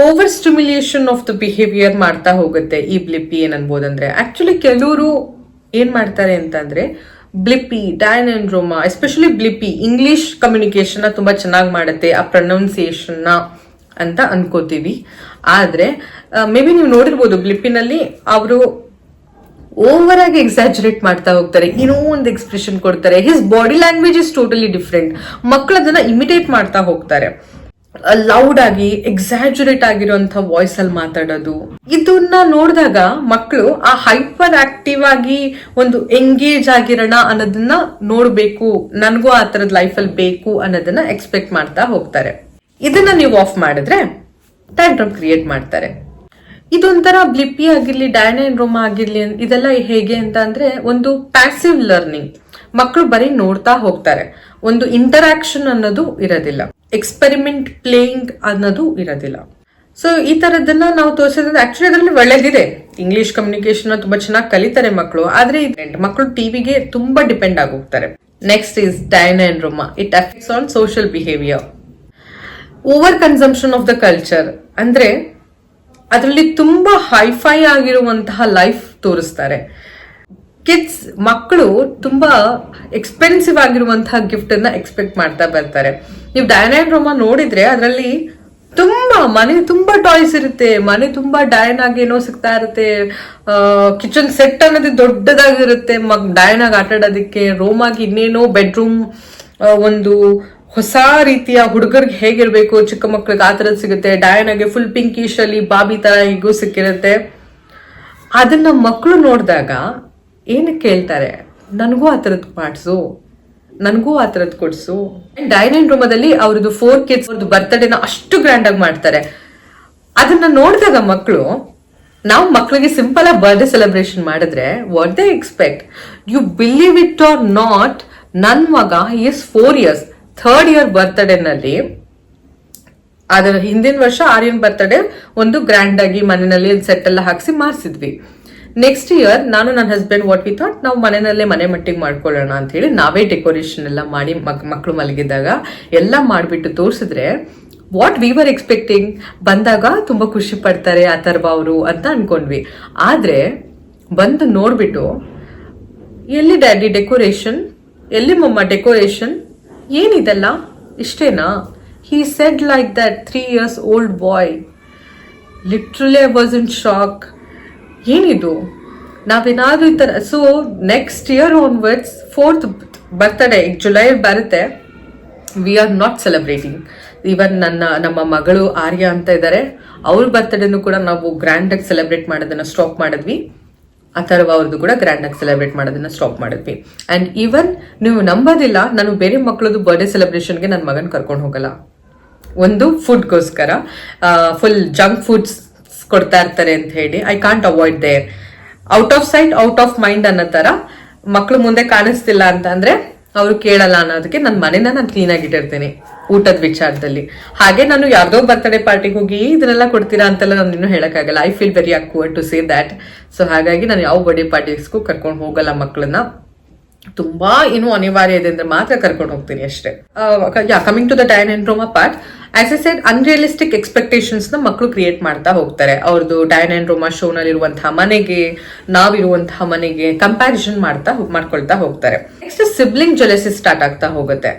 Over stimulation of the behavior ಮಾಡ್ತಾ ಹೋಗುತ್ತೆ ಈ ಬ್ಲಿಪ್ಪಿ. ಏನ್ ಅನ್ಬೋದಂದ್ರೆ, ಆಕ್ಚುಲಿ ಕೆಲವರು ಏನ್ ಮಾಡ್ತಾರೆ ಅಂತಂದ್ರೆ, Blippi, Diana and Roma, especially Blippi English communication ತುಂಬಾ ಚೆನ್ನಾಗಿ ಮಾಡುತ್ತೆ, ಆ ಪ್ರೊನೌನ್ಸಿಯೇಷನ್ ಅಂತ ಅನ್ಕೋತೀವಿ. ಆದ್ರೆ ಮೇ ಬಿ ನೀವು ನೋಡಿರ್ಬೋದು, ಬ್ಲಿಪ್ಪಿನಲ್ಲಿ ಅವರು ಓವರ್ ಆಗಿ ಎಕ್ಸಾಜುರೇಟ್ ಮಾಡ್ತಾ ಹೋಗ್ತಾರೆ, ಏನೋ ಒಂದು ಎಕ್ಸ್ಪ್ರೆಷನ್ ಕೊಡ್ತಾರೆ. His body language is totally different. ಮಕ್ಕಳು ಅದನ್ನ ಇಮಿಟೇಟ್ ಮಾಡ್ತಾ ಹೋಗ್ತಾರೆ, ಲೌಡ್ ಆಗಿ ಎಕ್ಸಾಜುರೇಟ್ ಆಗಿರುವಂತ ವಾಯ್ಸ್ ಅಲ್ಲಿ ಮಾತಾಡೋದು. ಇದನ್ನ ನೋಡಿದಾಗ ಮಕ್ಕಳು ಆ ಹೈಪರ್ ಆಕ್ಟಿವ್ ಆಗಿ ಒಂದು ಎಂಗೇಜ್ ಆಗಿರೋಣ ಅನ್ನೋದನ್ನ ನೋಡ್ಬೇಕು, ನನಗೂ ಆ ತರದ ಲೈಫ್ ಅಲ್ಲಿ ಬೇಕು ಅನ್ನೋದನ್ನ ಎಕ್ಸ್ಪೆಕ್ಟ್ ಮಾಡ್ತಾ ಹೋಗ್ತಾರೆ. ಇದನ್ನ ನೀವು ಆಫ್ ಮಾಡಿದ್ರೆ ಟ್ಯಾಂಟ್ರಮ್ ಕ್ರಿಯೇಟ್ ಮಾಡ್ತಾರೆ. ಇದೊಂಥರ ಬ್ಲಿಪ್ಪಿ ಆಗಿರ್ಲಿ, ಡಯನ್ ಅಂಡ್ ರೋಮಾ ಆಗಿರ್ಲಿ, ಇದೆಲ್ಲ ಹೇಗೆ ಅಂತ ಅಂದ್ರೆ, ಒಂದು ಪ್ಯಾಸಿವ್ ಲರ್ನಿಂಗ್. ಮಕ್ಕಳು ಬರೀ ನೋಡ್ತಾ ಹೋಗ್ತಾರೆ, ಒಂದು ಇಂಟರಾಕ್ಷನ್ ಅನ್ನೋದು ಇರೋದಿಲ್ಲ, ಎಕ್ಸ್ಪೆರಿಮೆಂಟ್ ಪ್ಲೇಯಿಂಗ್ ಅನ್ನೋದು ಇರೋದಿಲ್ಲ. ಸೊ ಈ ತರದನ್ನ ನಾವು ತೋರಿಸಿದ್ರೆ ಆಕ್ಚುಲಿ ಅದರಲ್ಲಿ ಒಳ್ಳೇದಿದೆ. ಇಂಗ್ಲಿಷ್ ಕಮ್ಯುನಿಕೇಶನ್ ತುಂಬಾ ಚೆನ್ನಾಗಿ ಕಲಿತಾರೆ ಮಕ್ಕಳು. ಆದ್ರೆ ಮಕ್ಕಳು ಟಿವಿಗೆ ತುಂಬಾ ಡಿಪೆಂಡ್ ಆಗೋಗ್ತಾರೆ. Next is Diana and Roma. It affects on social behaviour. Over consumption of the culture ಅಂದ್ರೆ, ಅದರಲ್ಲಿ ತುಂಬಾ ಹೈಫೈ ಆಗಿರುವಂತಹ ಲೈಫ್ ತೋರಿಸ್ತಾರೆ. ಕಿಡ್ಸ್, ಮಕ್ಕಳು ತುಂಬಾ ಎಕ್ಸ್ಪೆನ್ಸಿವ್ ಆಗಿರುವಂತಹ ಗಿಫ್ಟ್ ಅನ್ನ ಎಕ್ಸ್ಪೆಕ್ಟ್ ಮಾಡ್ತಾ ಬರ್ತಾರೆ. ನೀವು ಡಯನ್ ಅಂಡ್ ರೋಮಾ ನೋಡಿದ್ರೆ ಅದರಲ್ಲಿ ಮನೆ ತುಂಬಾ ಟಾಯ್ಸ್ ಇರುತ್ತೆ, ಮನೆ ತುಂಬಾ ಡಯನ್ ಆಗಿ ಏನೋ ಸಿಗ್ತಾ ಇರುತ್ತೆ, ಕಿಚನ್ ಸೆಟ್ ಅನ್ನೋದು ದೊಡ್ಡದಾಗಿರುತ್ತೆ ಡಯನ್ ಆಗಿ ಆಟ ಆಡೋದಕ್ಕೆ. ರೋಮಾಗಿ ಇನ್ನೇನೋ ಬೆಡ್ರೂಮ್, ಒಂದು ಹೊಸ ರೀತಿಯ ಹುಡುಗರಿಗೆ ಹೇಗಿರ್ಬೇಕು ಚಿಕ್ಕ ಮಕ್ಳಿಗೆ ಆ ತರದ್ ಸಿಗುತ್ತೆ. ಡಯನ್ ಆಗಿ ಫುಲ್ ಪಿಂಕಿಶ್ ಅಲ್ಲಿ ಬಾಬಿ ತರ ಹೀಗೂ ಸಿಕ್ಕಿರುತ್ತೆ. ಅದನ್ನ ಮಕ್ಕಳು ನೋಡಿದಾಗ ಏನಕ್ಕೆ ಹೇಳ್ತಾರೆ, ನನಗೂ ಆ ತರದ್ ಮಾಡಿಸು, ನನಗೂ ಆ ತರದ್ ಕೊಡ್ಸು. ಡಯನ್ ಅಂಡ್ ರೋಮಾದಲ್ಲಿ ಅವ್ರದ್ದು 4 kids ಅವ್ರದ್ದು ಬರ್ತ್ಡೇನ ಅಷ್ಟು ಗ್ರ್ಯಾಂಡ್ ಆಗಿ ಮಾಡ್ತಾರೆ. ಅದನ್ನ ನೋಡಿದಾಗ ಮಕ್ಕಳು, ನಾವು ಮಕ್ಕಳಿಗೆ ಸಿಂಪಲ್ ಆಗಿ ಬರ್ಡೇ ಸೆಲೆಬ್ರೇಷನ್ ಮಾಡಿದ್ರೆ what they expect, you believe it or not, ನನ್ ಮಗ ಈಸ್ 4 years, 3rd year ಬರ್ತ್ಡೇನಲ್ಲಿ, ಅದರ ಹಿಂದಿನ ವರ್ಷ ಆರ್ಯನ್ ಬರ್ತ್ಡೇ ಒಂದು ಗ್ರ್ಯಾಂಡ್ ಆಗಿ ಮನೆಯಲ್ಲಿ ಸೆಟ್ ಎಲ್ಲ ಹಾಕ್ಸಿ ಮಾಡಿಸಿದ್ವಿ. ನೆಕ್ಸ್ಟ್ ಇಯರ್ ನಾನು ನನ್ನ ಹಸ್ಬೆಂಡ್ ವಾಟ್ ವಿ ಥಾಟ್, ನಾವು ಮನೆಯಲ್ಲೇ ಮನೆ ಮಟ್ಟಿಗೆ ಮಾಡ್ಕೊಳ್ಳೋಣ ಅಂತ ಹೇಳಿ ನಾವೇ ಡೆಕೋರೇಷನ್ ಎಲ್ಲ ಮಾಡಿ ಮಕ್ಕಳು ಮಲಗಿದಾಗ ಎಲ್ಲ ಮಾಡಿಬಿಟ್ಟು ತೋರಿಸಿದ್ರೆ ವಾಟ್ ವಿ ವರ್ ಎಕ್ಸ್ಪೆಕ್ಟಿಂಗ್, ಬಂದಾಗ ತುಂಬಾ ಖುಷಿ ಪಡ್ತಾರೆ ಅಥರ್ವ ಅವರು ಅಂತ ಅನ್ಕೊಂಡ್ವಿ. ಆದ್ರೆ ಬಂದು ನೋಡ್ಬಿಟ್ಟು ಎಲ್ಲಿ ಡ್ಯಾಡಿ ಡೆಕೋರೇಷನ್, ಎಲ್ಲಿ ಮಮ್ಮ ಡೆಕೋರೇಷನ್, ಏನಿದೆಲ್ಲ ಇಷ್ಟೇನಾ? He said like that 3 years old boy. Literally I was in shock. ಏನಿದು? ನಾವೇನಾದ್ರೂ ಈ ಥರ, so next year onwards 4th birthday July ಬರುತ್ತೆ, we are not celebrating. Even ನಮ್ಮ ಮಗಳು ಆರ್ಯ ಅಂತ ಇದ್ದಾರೆ, ಅವ್ರ ಬರ್ತ್ಡೇನು ಕೂಡ ನಾವು ಗ್ರ್ಯಾಂಡ್ ಆಗಿ ಸೆಲೆಬ್ರೇಟ್ ಮಾಡೋದನ್ನ ಸ್ಟಾಪ್ ಮಾಡಿದ್ವಿ. ಅಥರ್ವ ಅವ್ರದ್ದು ಕೂಡ ಗ್ರ್ಯಾಂಡ್ ಆಗಿ ಸೆಲೆಬ್ರೇಟ್ ಮಾಡೋದನ್ನ ಸ್ಟಾಪ್ ಮಾಡಿದ್ವಿ. ಅಂಡ್ ಈವನ್ ನೀವು ನಂಬೋದಿಲ್ಲ, ನಾನು ಬೇರೆ ಮಕ್ಕಳದು ಬರ್ಡೇ ಸೆಲೆಬ್ರೇಷನ್ಗೆ ನನ್ನ ಮಗನ ಕರ್ಕೊಂಡು ಹೋಗಲ್ಲ. ಒಂದು ಫುಡ್ಗೋಸ್ಕರ ಫುಲ್ ಜಂಕ್ ಫುಡ್ಸ್ ಕೊಡ್ತಾ ಇರ್ತಾರೆ ಅಂತ ಹೇಳಿ I can't avoid there. Out of sight out of mind ಅನ್ನೋ ತರ, ಮಕ್ಳು ಮುಂದೆ ಕಾಣಿಸ್ತಿಲ್ಲ ಅಂತ ಅಂದ್ರೆ ಅವ್ರು ಕೇಳಲ್ಲ ಅನ್ನೋದಕ್ಕೆ ನನ್ನ ಮನೆನ ನಾನು ಕ್ಲೀನ್ ಆಗಿ ಇಟ್ಟಿರ್ತೀನಿ ಊಟದ ವಿಚಾರದಲ್ಲಿ. ಹಾಗೆ ನಾನು ಯಾರ್ದೋ ಬರ್ತ್ಡೇ ಪಾರ್ಟಿಗೆ ಹೋಗಿ ಇದನ್ನೆಲ್ಲ ಕೊಡ್ತೀರಾ ಅಂತೆಲ್ಲ ನಾನು ಇನ್ನೂ ಹೇಳಕ್ಕಾಗಲ್ಲ. I feel very awkward to say that. So ಹಾಗಾಗಿ ನಾನು ಯಾವ ಬರ್ಡೇ ಪಾರ್ಟೀಸ್ಗೂ ಕರ್ಕೊಂಡು ಹೋಗಲ್ಲ ಮಕ್ಕಳನ್ನ. ತುಂಬಾ ಏನು ಅನಿವಾರ್ಯ ಇದೆ ಅಂದ್ರೆ ಮಾತ್ರ ಕರ್ಕೊಂಡು ಹೋಗ್ತೀನಿ ಅಷ್ಟೇ. Coming to the Diana and Roma part, as I said, unrealistic expectations ನ ಮಕ್ಕಳು ಕ್ರಿಯೇಟ್ ಮಾಡ್ತಾ ಹೋಗ್ತಾರೆ. ಅವ್ರದ್ದು ಡಯನೆಂಡ್ರೋಮಾ ಶೋ ನಲ್ಲಿ ಇರುವಂತಹ ಮನೆಗೆ, ನಾವಿರುವಂತಹ ಮನೆಗೆ ಕಂಪ್ಯಾರಿಸನ್ ಮಾಡ್ಕೊಳ್ತಾ ಹೋಗ್ತಾರೆ. ನೆಕ್ಸ್ಟ್ ಸಿಬ್ಲಿಂಗ್ ಜೆಲಸಿ ಸ್ಟಾರ್ಟ್ ಆಗ್ತಾ ಹೋಗುತ್ತೆ.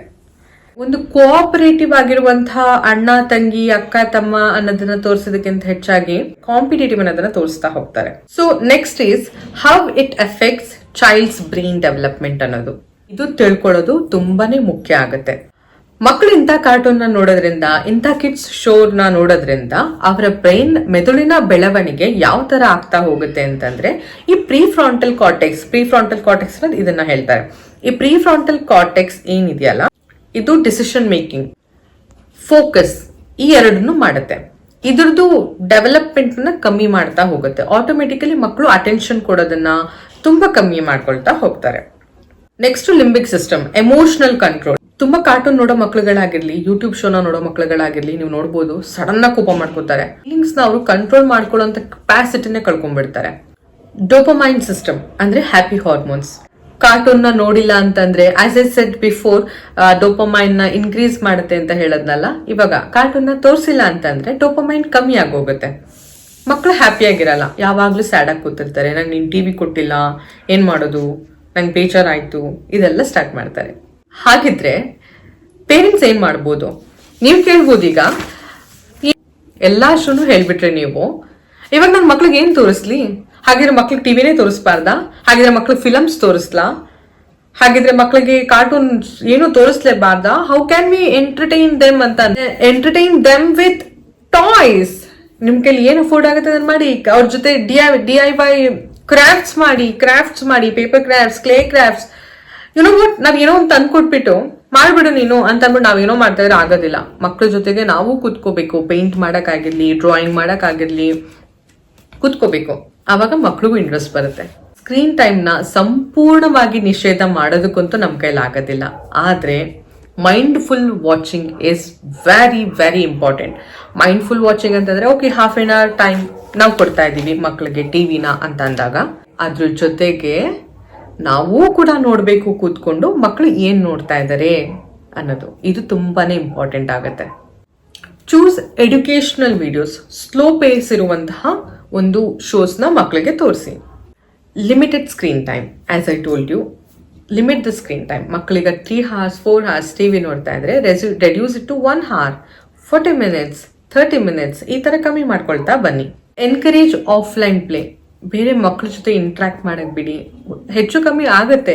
ಒಂದು ಕೋಆಪರೇಟಿವ್ ಆಗಿರುವಂತಹ ಅಣ್ಣ ತಂಗಿ ಅಕ್ಕ ತಮ್ಮ ಅನ್ನೋದನ್ನ ತೋರಿಸೋದಕ್ಕಿಂತ ಹೆಚ್ಚಾಗಿ ಕಾಂಪಿಟೇಟಿವ್ ಅನ್ನೋದನ್ನ ತೋರಿಸ್ತಾ ಹೋಗ್ತಾರೆ. So next is how it effects child's brain development ಅನ್ನೋದು. ಇದು ತಿಳ್ಕೊಳ್ಳೋದು ತುಂಬಾನೇ ಮುಖ್ಯ ಆಗುತ್ತೆ. ಮಕ್ಕಳು ಇಂಥ ಕಾರ್ಟೂನ್ ನ ನೋಡೋದ್ರಿಂದ, ಇಂಥ ಕಿಡ್ಸ್ ಶೋ ನ ನೋಡೋದ್ರಿಂದ ಅವರ ಬ್ರೈನ್, ಮೆದುಳಿನ ಬೆಳವಣಿಗೆ ಯಾವ ತರ ಆಗ್ತಾ ಹೋಗುತ್ತೆ ಅಂತಂದ್ರೆ, ಈ ಪ್ರೀಫ್ರಾಂಟಲ್ ಕಾರ್ಟೆಕ್ಸ್ ಇದನ್ನ ಹೇಳ್ತಾರೆ. ಈ ಪ್ರೀಫ್ರಾಂಟಲ್ ಕಾರ್ಟೆಕ್ಸ್ ಏನಿದೆಯಲ್ಲ, ಇದು ಡಿಸಿಷನ್ ಮೇಕಿಂಗ್, ಫೋಕಸ್, ಈ ಎರಡನ್ನು ಮಾಡುತ್ತೆ. ಇದ್ರದ್ದು ಡೆವಲಪ್ಮೆಂಟ್ ನ ಕಮ್ಮಿ ಮಾಡ್ತಾ ಹೋಗುತ್ತೆ. ಆಟೋಮೆಟಿಕಲಿ ಮಕ್ಕಳು ಅಟೆನ್ಷನ್ ಕೊಡೋದನ್ನ ತುಂಬಾ ಕಮ್ಮಿ ಮಾಡ್ಕೊಳ್ತಾ ಹೋಗ್ತಾರೆ. Next limbic system, emotional control. ತುಂಬಾ ಕಾರ್ಟೂನ್ ನೋಡೋ ಮಕ್ಳುಗಳಾಗಿರ್ಲಿ, ಯೂಟ್ಯೂಬ್ ಶೋನ ನೋಡೋ ಮಕ್ಳುಗಳಾಗಿರ್ಲಿ, ನೀವು ನೋಡ್ಬೋದು ಸಡನ್ ಆಗಿ ಕೋಪ ಮಾಡ್ಕೋತಾರೆ. ಫೀಲಿಂಗ್ಸ್ ನ ಅವರು ಕಂಟ್ರೋಲ್ ಮಾಡ್ಕೊಳ್ಳೋ ಕೆಪಾಸಿಟಿನೇ ಕಳ್ಕೊಂಡ್ಬಿಡ್ತಾರೆ. ಡೋಪಮೈನ್ ಸಿಸ್ಟಮ್ ಅಂದ್ರೆ ಹ್ಯಾಪಿ ಹಾರ್ಮೋನ್ಸ್. ಕಾರ್ಟೂನ್ ನ ನೋಡಿಲ್ಲ ಅಂತಂದ್ರೆ, as I shed before, dopamine ನ ಇನ್ಕ್ರೀಸ್ ಮಾಡುತ್ತೆ ಅಂತ ಹೇಳದ್ನಲ್ಲ, ಇವಾಗ ಕಾರ್ಟೂನ್ ನ ತೋರಿಸಿಲ್ಲ ಅಂತಂದ್ರೆ ಡೋಪಮೈನ್ ಕಮ್ಮಿ ಆಗೋಗುತ್ತೆ. ಮಕ್ಕಳು ಹ್ಯಾಪಿಯಾಗಿರಲ್ಲ, ಯಾವಾಗ್ಲೂ ಸ್ಯಾಡ್ ಆಗಿ ಕೂತಿರ್ತಾರೆ. ನಂಗೆ ನೀನ್ ಟಿವಿ ಕೊಟ್ಟಿಲ್ಲ, ಏನ್ ಮಾಡೋದು, ನಂಗೆ ಬೇಜಾರಾಯ್ತು, ಇದೆಲ್ಲ ಸ್ಟಾರ್ಟ್ ಮಾಡ್ತಾರೆ. ಹಾಗಿದ್ರೆ ಪೇರೆಂಟ್ಸ್ ಏನ್ ಮಾಡ್ಬೋದು? ನೀವು ಕೇಳ್ಬೋದು, ಈಗ ಎಲ್ಲಾ ಶೋನು ಹೇಳ್ಬಿಟ್ರೆ ನೀವು, ಇವಾಗ ನನ್ನ ಮಕ್ಳಿಗೆ ಏನ್ ತೋರಿಸ್ಲಿ? ಹಾಗಿದ್ರೆ ಮಕ್ಳಿಗೆ ಟಿವಿನೇ ತೋರಿಸ್ಬಾರ್ದಾ? ಹಾಗಿದ್ರೆ ಮಕ್ಳಿಗೆ ಫಿಲಮ್ಸ್ ತೋರಿಸ್ಲಾ? ಹಾಗಿದ್ರೆ ಮಕ್ಳಿಗೆ ಕಾರ್ಟೂನ್ ಏನು ತೋರಿಸ್ಲೇಬಾರ್ದಾ? How can we entertain them ಅಂತ? Entertain them with toys. ನಿಮ್ ಕೈಲಿ ಏನು ಅಫೋರ್ಡ್ ಆಗುತ್ತೆ ಅದನ್ನ ಮಾಡಿ. ಅವ್ರ ಜೊತೆ DIY ಕ್ರಾಫ್ಟ್ಸ್ ಮಾಡಿ, paper crafts, clay crafts. YONO what, ನಾವ್ ಏನೋ ಅಂತ ಅನ್ಕೊಟ್ಬಿಟ್ಟು ಮಾಡ್ಬಿಡು ನೀನು ಅಂತ ಅಂದ್ಬಿಟ್ಟು ನಾವೇನೋ ಮಾಡ್ತಾ ಇದ್ರೆ ಆಗೋದಿಲ್ಲ. ಮಕ್ಳ ಜೊತೆಗೆ ನಾವು ಕೂತ್ಕೋಬೇಕು. ಪೇಂಟ್ ಮಾಡಕ್ ಆಗಿರ್ಲಿ, ಡ್ರಾಯಿಂಗ್ ಮಾಡಕ್ ಆಗಿರ್ಲಿ, ಕೂತ್ಕೋಬೇಕು. ಆವಾಗ ಮಕ್ಳಿಗೂ ಇಂಟ್ರೆಸ್ಟ್ ಬರುತ್ತೆ. ಸ್ಕ್ರೀನ್ ಟೈಮ್ ನ ಸಂಪೂರ್ಣವಾಗಿ ನಿಷೇಧ ಮಾಡೋದಕ್ಕಂತೂ ನಮ್ ಕೈಲಿ ಆಗೋದಿಲ್ಲ. ಆದ್ರೆ mindful watching is very very important. Mindful watching ಅಂತಂದ್ರೆ, okay, half an hour time ನಾವು ಕೊಡ್ತಾ ಇದೀವಿ ಮಕ್ಳಿಗೆ ಟಿವಿನ ಅಂತ ಅಂದಾಗ, ಅದ್ರ ಜೊತೆಗೆ ನಾವು ಕೂಡ ನೋಡ್ಬೇಕು ಕೂತ್ಕೊಂಡು ಮಕ್ಳು ಏನ್ ನೋಡ್ತಾ ಇದ್ದಾರೆ ಅನ್ನೋದು. ಇದು ತುಂಬಾನೇ ಇಂಪಾರ್ಟೆಂಟ್ ಆಗುತ್ತೆ. Choose educational videos, slow pace ಇರುವಂತಹ ಒಂದು ಶೋಸ್ ನ ಮಕ್ಕಳಿಗೆ ತೋರಿಸಿ. Limited screen time, as I told you, limit the screen time. ಮಕ್ಕಳಿಗೆ 3 hours 4 hours ಟಿವಿ ನೋಡ್ತಾ ಇದ್ರೆ reduce it to 1 hour, 40 minutes, 30 minutes, ಈ ತರ ಕಮ್ಮಿ ಮಾಡ್ಕೊಳ್ತಾ ಬನ್ನಿ. Encourage offline play. ಬೇರೆ ಮಕ್ಕಳ ಜೊತೆ ಇಂಟ್ರಾಕ್ಟ್ ಮಾಡಕ್ ಬಿಡಿ. ಹೆಚ್ಚು ಕಮ್ಮಿ ಆಗತ್ತೆ,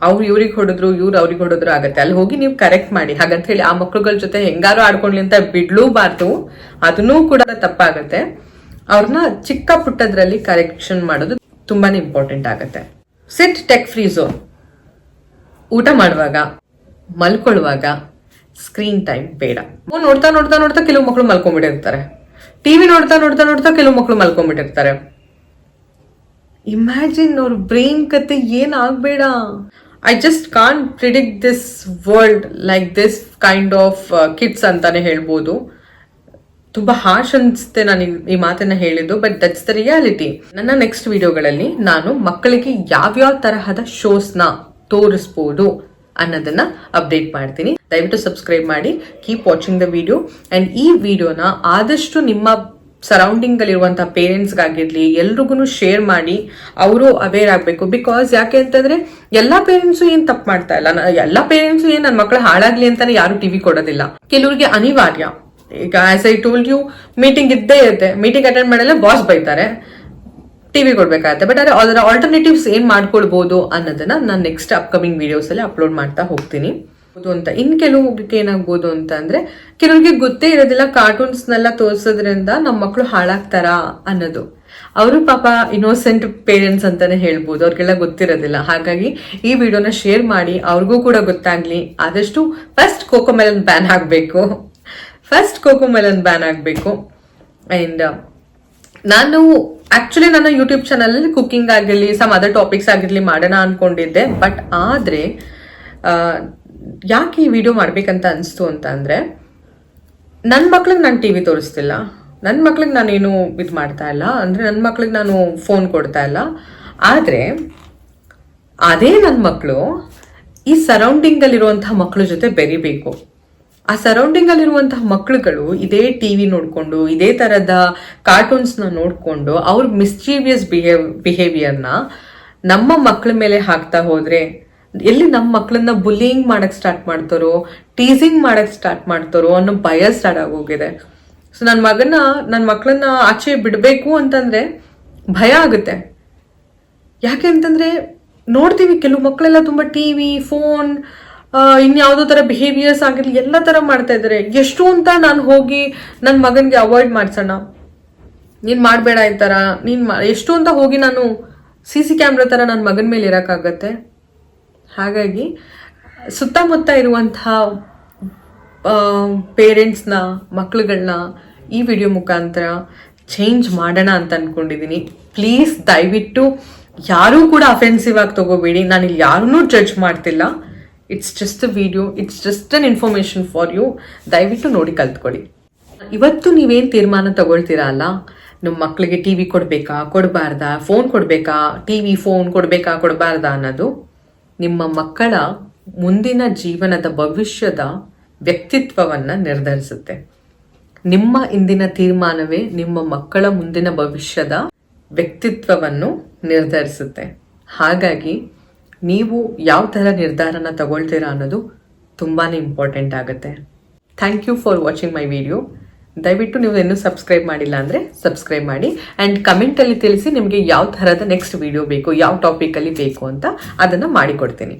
ಅವ್ರು ಇವ್ರಿಗೆ ಹೊಡೆದ್ರು, ಇವ್ರು ಅವ್ರಿಗೆ ಹೊಡೆದ್ರು ಆಗತ್ತೆ. ಅಲ್ಲಿ ಹೋಗಿ ನೀವು ಕರೆಕ್ಟ್ ಮಾಡಿ. ಹಾಗಂತ ಹೇಳಿ ಆ ಮಕ್ಕಳುಗಳ ಜೊತೆ ಹೆಂಗಾರು ಆಡ್ಕೊಂಡ್ಲಿ ಅಂತ ಬಿಡ್ಲೂಬಾರ್ದು, ಅದನ್ನೂ ಕೂಡ ತಪ್ಪಾಗತ್ತೆ. ಅವ್ರನ್ನ ಚಿಕ್ಕ ಪುಟ್ಟದ್ರಲ್ಲಿ ಕರೆಕ್ಷನ್ ಮಾಡೋದು ತುಂಬಾನೇ ಇಂಪಾರ್ಟೆಂಟ್ ಆಗುತ್ತೆ. Set tech free zone. ಊಟ ಮಾಡುವಾಗ, ಮಲ್ಕೊಳ್ಳುವಾಗ ಸ್ಕ್ರೀನ್ ಟೈಮ್ ಬೇಡ. ನೋಡ್ತಾ ನೋಡ್ತಾ ನೋಡ್ತಾ ಕೆಲವು ಮಕ್ಕಳು ಮಲ್ಕೊಂಡ್ಬಿಟ್ಟಿರ್ತಾರೆ. ಟಿವಿ ನೋಡ್ತಾ ನೋಡ್ತಾ ನೋಡ್ತಾ ಕೆಲವು ಮಕ್ಕಳು ಮಲ್ಕೊಂಡ್ಬಿಟ್ಟಿರ್ತಾರೆ. ಇಮ್ಯಾಜಿನ್ ಅವ್ರ ಬ್ರೈನ್ ಕತೆ ಏನಾಗಬೇಡ. I just can't predict this world like this kind of kids ಅಂತಾನೆ ಹೇಳ್ಬೋದು. ತುಂಬಾ ಹಾರ್ಶ್ ಅನ್ಸುತ್ತೆ ನಾನು ಈ ಮಾತನ್ನ ಹೇಳಿದ್ದು, ಬಟ್ ದಟ್ಸ್ ದ ರಿಯಾಲಿಟಿ. ನನ್ನ ನೆಕ್ಸ್ಟ್ ವಿಡಿಯೋಗಳಲ್ಲಿ ನಾನು ಮಕ್ಕಳಿಗೆ ಯಾವ್ಯಾವ ತರಹದ ಶೋಸ್ ನ ತೋರಿಸ್ಬೋದು ಅನ್ನೋದನ್ನ ಅಪ್ಡೇಟ್ ಮಾಡ್ತೀನಿ. ದಯವಿಟ್ಟು ಸಬ್ಸ್ಕ್ರೈಬ್ ಮಾಡಿ, keep watching the video. And ಈ ವಿಡಿಯೋನ ಆದಷ್ಟು ನಿಮ್ಮ ಸರೌಂಡಿಂಗ್ ಅಲ್ಲಿರುವಂತಹ ಪೇರೆಂಟ್ಸ್ಗಾಗಿರ್ಲಿ ಎಲ್ರಿಗೂ ಶೇರ್ ಮಾಡಿ ಅವರು ಅವೇರ್ ಆಗಬೇಕು. ಬಿಕಾಸ್ ಯಾಕೆ ಅಂತಂದ್ರೆ ಎಲ್ಲಾ ಪೇರೆಂಟ್ಸು ಏನ್ ತಪ್ಪು ಮಾಡ್ತಾ ಇಲ್ಲ, ಎಲ್ಲಾ ಪೇರೆಂಟ್ಸು ಏನ್ ನನ್ನ ಮಕ್ಕಳು ಹಾಳಾಗ್ಲಿ ಅಂತಾನೆ ಯಾರು ಟಿವಿ ಕೊಡೋದಿಲ್ಲ. ಕೆಲವರಿಗೆ ಅನಿವಾರ್ಯ. ಈಗ as I told you, meeting ಇದ್ದೇ ಇರುತ್ತೆ, ಮೀಟಿಂಗ್ ಅಟೆಂಡ್ ಮಾಡಲ್ಲ ಬಾಸ್ ಬೈತಾರೆ, ಟಿವಿ ಕೊಡ್ಬೇಕಾಗತ್ತೆ. ಬಟ್ ಅದರ ಆಲ್ಟರ್ನೇಟಿವ್ಸ್ ಏನ್ ಮಾಡ್ಕೊಳ್ಬಹುದು ಅನ್ನೋದನ್ನ ನಾನು ನೆಕ್ಸ್ಟ್ ಅಪ್ಕಮಿಂಗ್ ವಿಡಿಯೋಸ್ ಅಲ್ಲಿ ಅಪ್ಲೋಡ್ ಮಾಡ್ತಾ ಹೋಗ್ತೀನಿ ಅಂತ. ಇನ್ ಕೆಲವ್ರಿಗೆ ಏನಾಗ್ಬೋದು ಅಂತ ಅಂದ್ರೆ, ಕೆಲವ್ರಿಗೆ ಗೊತ್ತೇ ಇರೋದಿಲ್ಲ ಕಾರ್ಟೂನ್ಸ್ನೆಲ್ಲ ತೋರಿಸೋದ್ರಿಂದ ನಮ್ಮ ಮಕ್ಕಳು ಹಾಳಾಗ್ತಾರಾ ಅನ್ನೋದು. ಅವರು ಪಾಪ ಇನ್ನೋಸೆಂಟ್ ಪೇರೆಂಟ್ಸ್ ಅಂತಾನೆ ಹೇಳ್ಬೋದು, ಅವ್ರಿಗೆಲ್ಲ ಗೊತ್ತಿರೋದಿಲ್ಲ. ಹಾಗಾಗಿ ಈ ವಿಡಿಯೋನ ಶೇರ್ ಮಾಡಿ ಅವ್ರಿಗೂ ಕೂಡ ಗೊತ್ತಾಗ್ಲಿ. ಆದಷ್ಟು ಫಸ್ಟ್ ಕೋಕೋಮೆಲನ್ ಬ್ಯಾನ್ ಆಗ್ಬೇಕು, ಅಂಡ್ ನಾನು ಆಕ್ಚುಲಿ ನನ್ನ ಯೂಟ್ಯೂಬ್ ಚಾನಲ್ ಅಲ್ಲಿ ಕುಕಿಂಗ್ ಆಗಿರ್ಲಿ ಸಮ್ ಅದರ್ ಟಾಪಿಕ್ಸ್ ಆಗಿರ್ಲಿ ಮಾಡೋಣ ಅನ್ಕೊಂಡಿದ್ದೆ. ಬಟ್ ಆದ್ರೆ ಯಾಕೆ ಈ ವಿಡಿಯೋ ಮಾಡ್ಬೇಕಂತ ಅನಿಸ್ತು ಅಂತ ಅಂದ್ರೆ, ನನ್ನ ಮಕ್ಳಿಗೆ ನಾನು ಟಿವಿ ತೋರಿಸ್ತಿಲ್ಲ, ನನ್ನ ಮಕ್ಳಿಗೆ ನಾನೇನು ಇದು ಮಾಡ್ತಾ ಇಲ್ಲ, ಅಂದ್ರೆ ನನ್ನ ಮಕ್ಳಿಗೆ ನಾನು ಫೋನ್ ಕೊಡ್ತಾ ಇಲ್ಲ. ಆದ್ರೆ ಅದೇ ನನ್ನ ಮಕ್ಕಳು ಈ ಸರೌಂಡಿಂಗ್ ಅಲ್ಲಿರುವಂತಹ ಮಕ್ಕಳ ಜೊತೆ ಬೆರಿಬೇಕು. ಆ ಸರೌಂಡಿಂಗ್ ಅಲ್ಲಿರುವಂತಹ ಮಕ್ಕಳುಗಳು ಇದೇ ಟಿವಿ ನೋಡ್ಕೊಂಡು ಇದೇ ತರದ ಕಾರ್ಟೂನ್ಸ್ ನ ನೋಡ್ಕೊಂಡು ಅವ್ರ ಮಿಸ್ಚೀವಿಯಸ್ ಬಿಹೇವಿಯರ್ನ ನಮ್ಮ ಮಕ್ಕಳ ಮೇಲೆ ಹಾಕ್ತಾ ಹೋದ್ರೆ, ಎಲ್ಲಿ ನಮ್ಮ ಮಕ್ಕಳನ್ನ ಬುಲ್ಲಿಂಗ್ ಮಾಡಕ್ ಸ್ಟಾರ್ಟ್ ಮಾಡ್ತಾರೋ, ಟೀಸಿಂಗ್ ಮಾಡಕ್ ಸ್ಟಾರ್ಟ್ ಮಾಡ್ತಾರೋ ಅನ್ನೋ ಭಯ ಸ್ಟಾರ್ಟ್ ಆಗೋಗಿದೆ. ಸೊ ನನ್ನ ಮಕ್ಕಳನ್ನ ಆಚೆ ಬಿಡಬೇಕು ಅಂತಂದ್ರೆ ಭಯ ಆಗುತ್ತೆ. ಯಾಕೆ ಅಂತಂದ್ರೆ ನೋಡ್ತೀವಿ ಕೆಲವು ಮಕ್ಕಳೆಲ್ಲ ತುಂಬಾ ಟಿವಿ, ಫೋನ್, ಇನ್ಯಾವುದೋ ತರ ಬಿಹೇವಿಯರ್ಸ್ ಆಗಿರ್ಲಿ ಎಲ್ಲ ತರ ಮಾಡ್ತಾ ಇದ್ದಾರೆ. ಎಷ್ಟು ಅಂತ ನಾನು ಹೋಗಿ ನನ್ನ ಮಗನ್ಗೆ ಅವಾಯ್ಡ್ ಮಾಡ್ಸೋಣ, ನೀನ್ ಮಾಡ್ಬೇಡ ಈ ತರ, ಎಷ್ಟು ಅಂತ ಹೋಗಿ ನಾನು CC ಕ್ಯಾಮ್ರಾ ತರ ನನ್ನ ಮಗನ ಮೇಲೆ ಇರಕ್ಕಾಗತ್ತೆ. ಹಾಗಾಗಿ ಸುತ್ತಮುತ್ತ ಇರುವಂತಹ ಪೇರೆಂಟ್ಸ್ನ, ಮಕ್ಳುಗಳನ್ನ ಈ ವಿಡಿಯೋ ಮುಖಾಂತರ ಚೇಂಜ್ ಮಾಡೋಣ ಅಂತ ಅನ್ಕೊಂಡಿದ್ದೀನಿ. ಪ್ಲೀಸ್ ದಯವಿಟ್ಟು ಯಾರೂ ಕೂಡ ಅಫೆನ್ಸಿವ್ ಆಗಿ ತಗೋಬೇಡಿ. ನಾನು ಇಲ್ಲಿ ಯಾರನ್ನೂ ಜಡ್ಜ್ ಮಾಡ್ತಿಲ್ಲ. It's just a video, it's just an information for you. ದಯವಿಟ್ಟು ನೋಡಿ ಕಲ್ತ್ಕೊಳ್ಳಿ. ಇವತ್ತು ನೀವೇನು ತೀರ್ಮಾನ ತಗೊಳ್ತೀರಾ ಅಲ್ಲ, ನಿಮ್ಮ ಮಕ್ಕಳಿಗೆ ಟಿವಿ ಕೊಡ್ಬೇಕಾ ಕೊಡಬಾರ್ದಾ, ಫೋನ್ ಕೊಡ್ಬೇಕಾ, ಟಿವಿ ಫೋನ್ ಕೊಡ್ಬೇಕಾ ಕೊಡಬಾರ್ದಾ ಅನ್ನೋದು ನಿಮ್ಮ ಮಕ್ಕಳ ಮುಂದಿನ ಜೀವನದ ಭವಿಷ್ಯದ ವ್ಯಕ್ತಿತ್ವವನ್ನ ನಿರ್ಧರಿಸುತ್ತೆ. ನಿಮ್ಮ ಇಂದಿನ ತೀರ್ಮಾನವೇ ನಿಮ್ಮ ಮಕ್ಕಳ ಮುಂದಿನ ಭವಿಷ್ಯದ ವ್ಯಕ್ತಿತ್ವವನ್ನು ನಿರ್ಧರಿಸುತ್ತೆ. ಹಾಗಾಗಿ ನೀವು ಯಾವ ಥರ ನಿರ್ಧಾರನ ತಗೊಳ್ತೀರಾ ಅನ್ನೋದು ತುಂಬಾನೇ ಇಂಪಾರ್ಟೆಂಟ್ ಆಗುತ್ತೆ. Thank you for watching my video. ದಯವಿಟ್ಟು ನೀವು ಇನ್ನೂ ಸಬ್ಸ್ಕ್ರೈಬ್ ಮಾಡಿಲ್ಲ ಅಂದರೆ ಸಬ್ಸ್ಕ್ರೈಬ್ ಮಾಡಿ ಆ್ಯಂಡ್ ಕಮೆಂಟಲ್ಲಿ ತಿಳಿಸಿ ನಿಮಗೆ ಯಾವ ಥರದ ನೆಕ್ಸ್ಟ್ ವಿಡಿಯೋ ಬೇಕು, ಯಾವ ಟಾಪಿಕಲ್ಲಿ ಬೇಕು ಅಂತ ಅದನ್ನು ಮಾಡಿಕೊಡ್ತೀನಿ.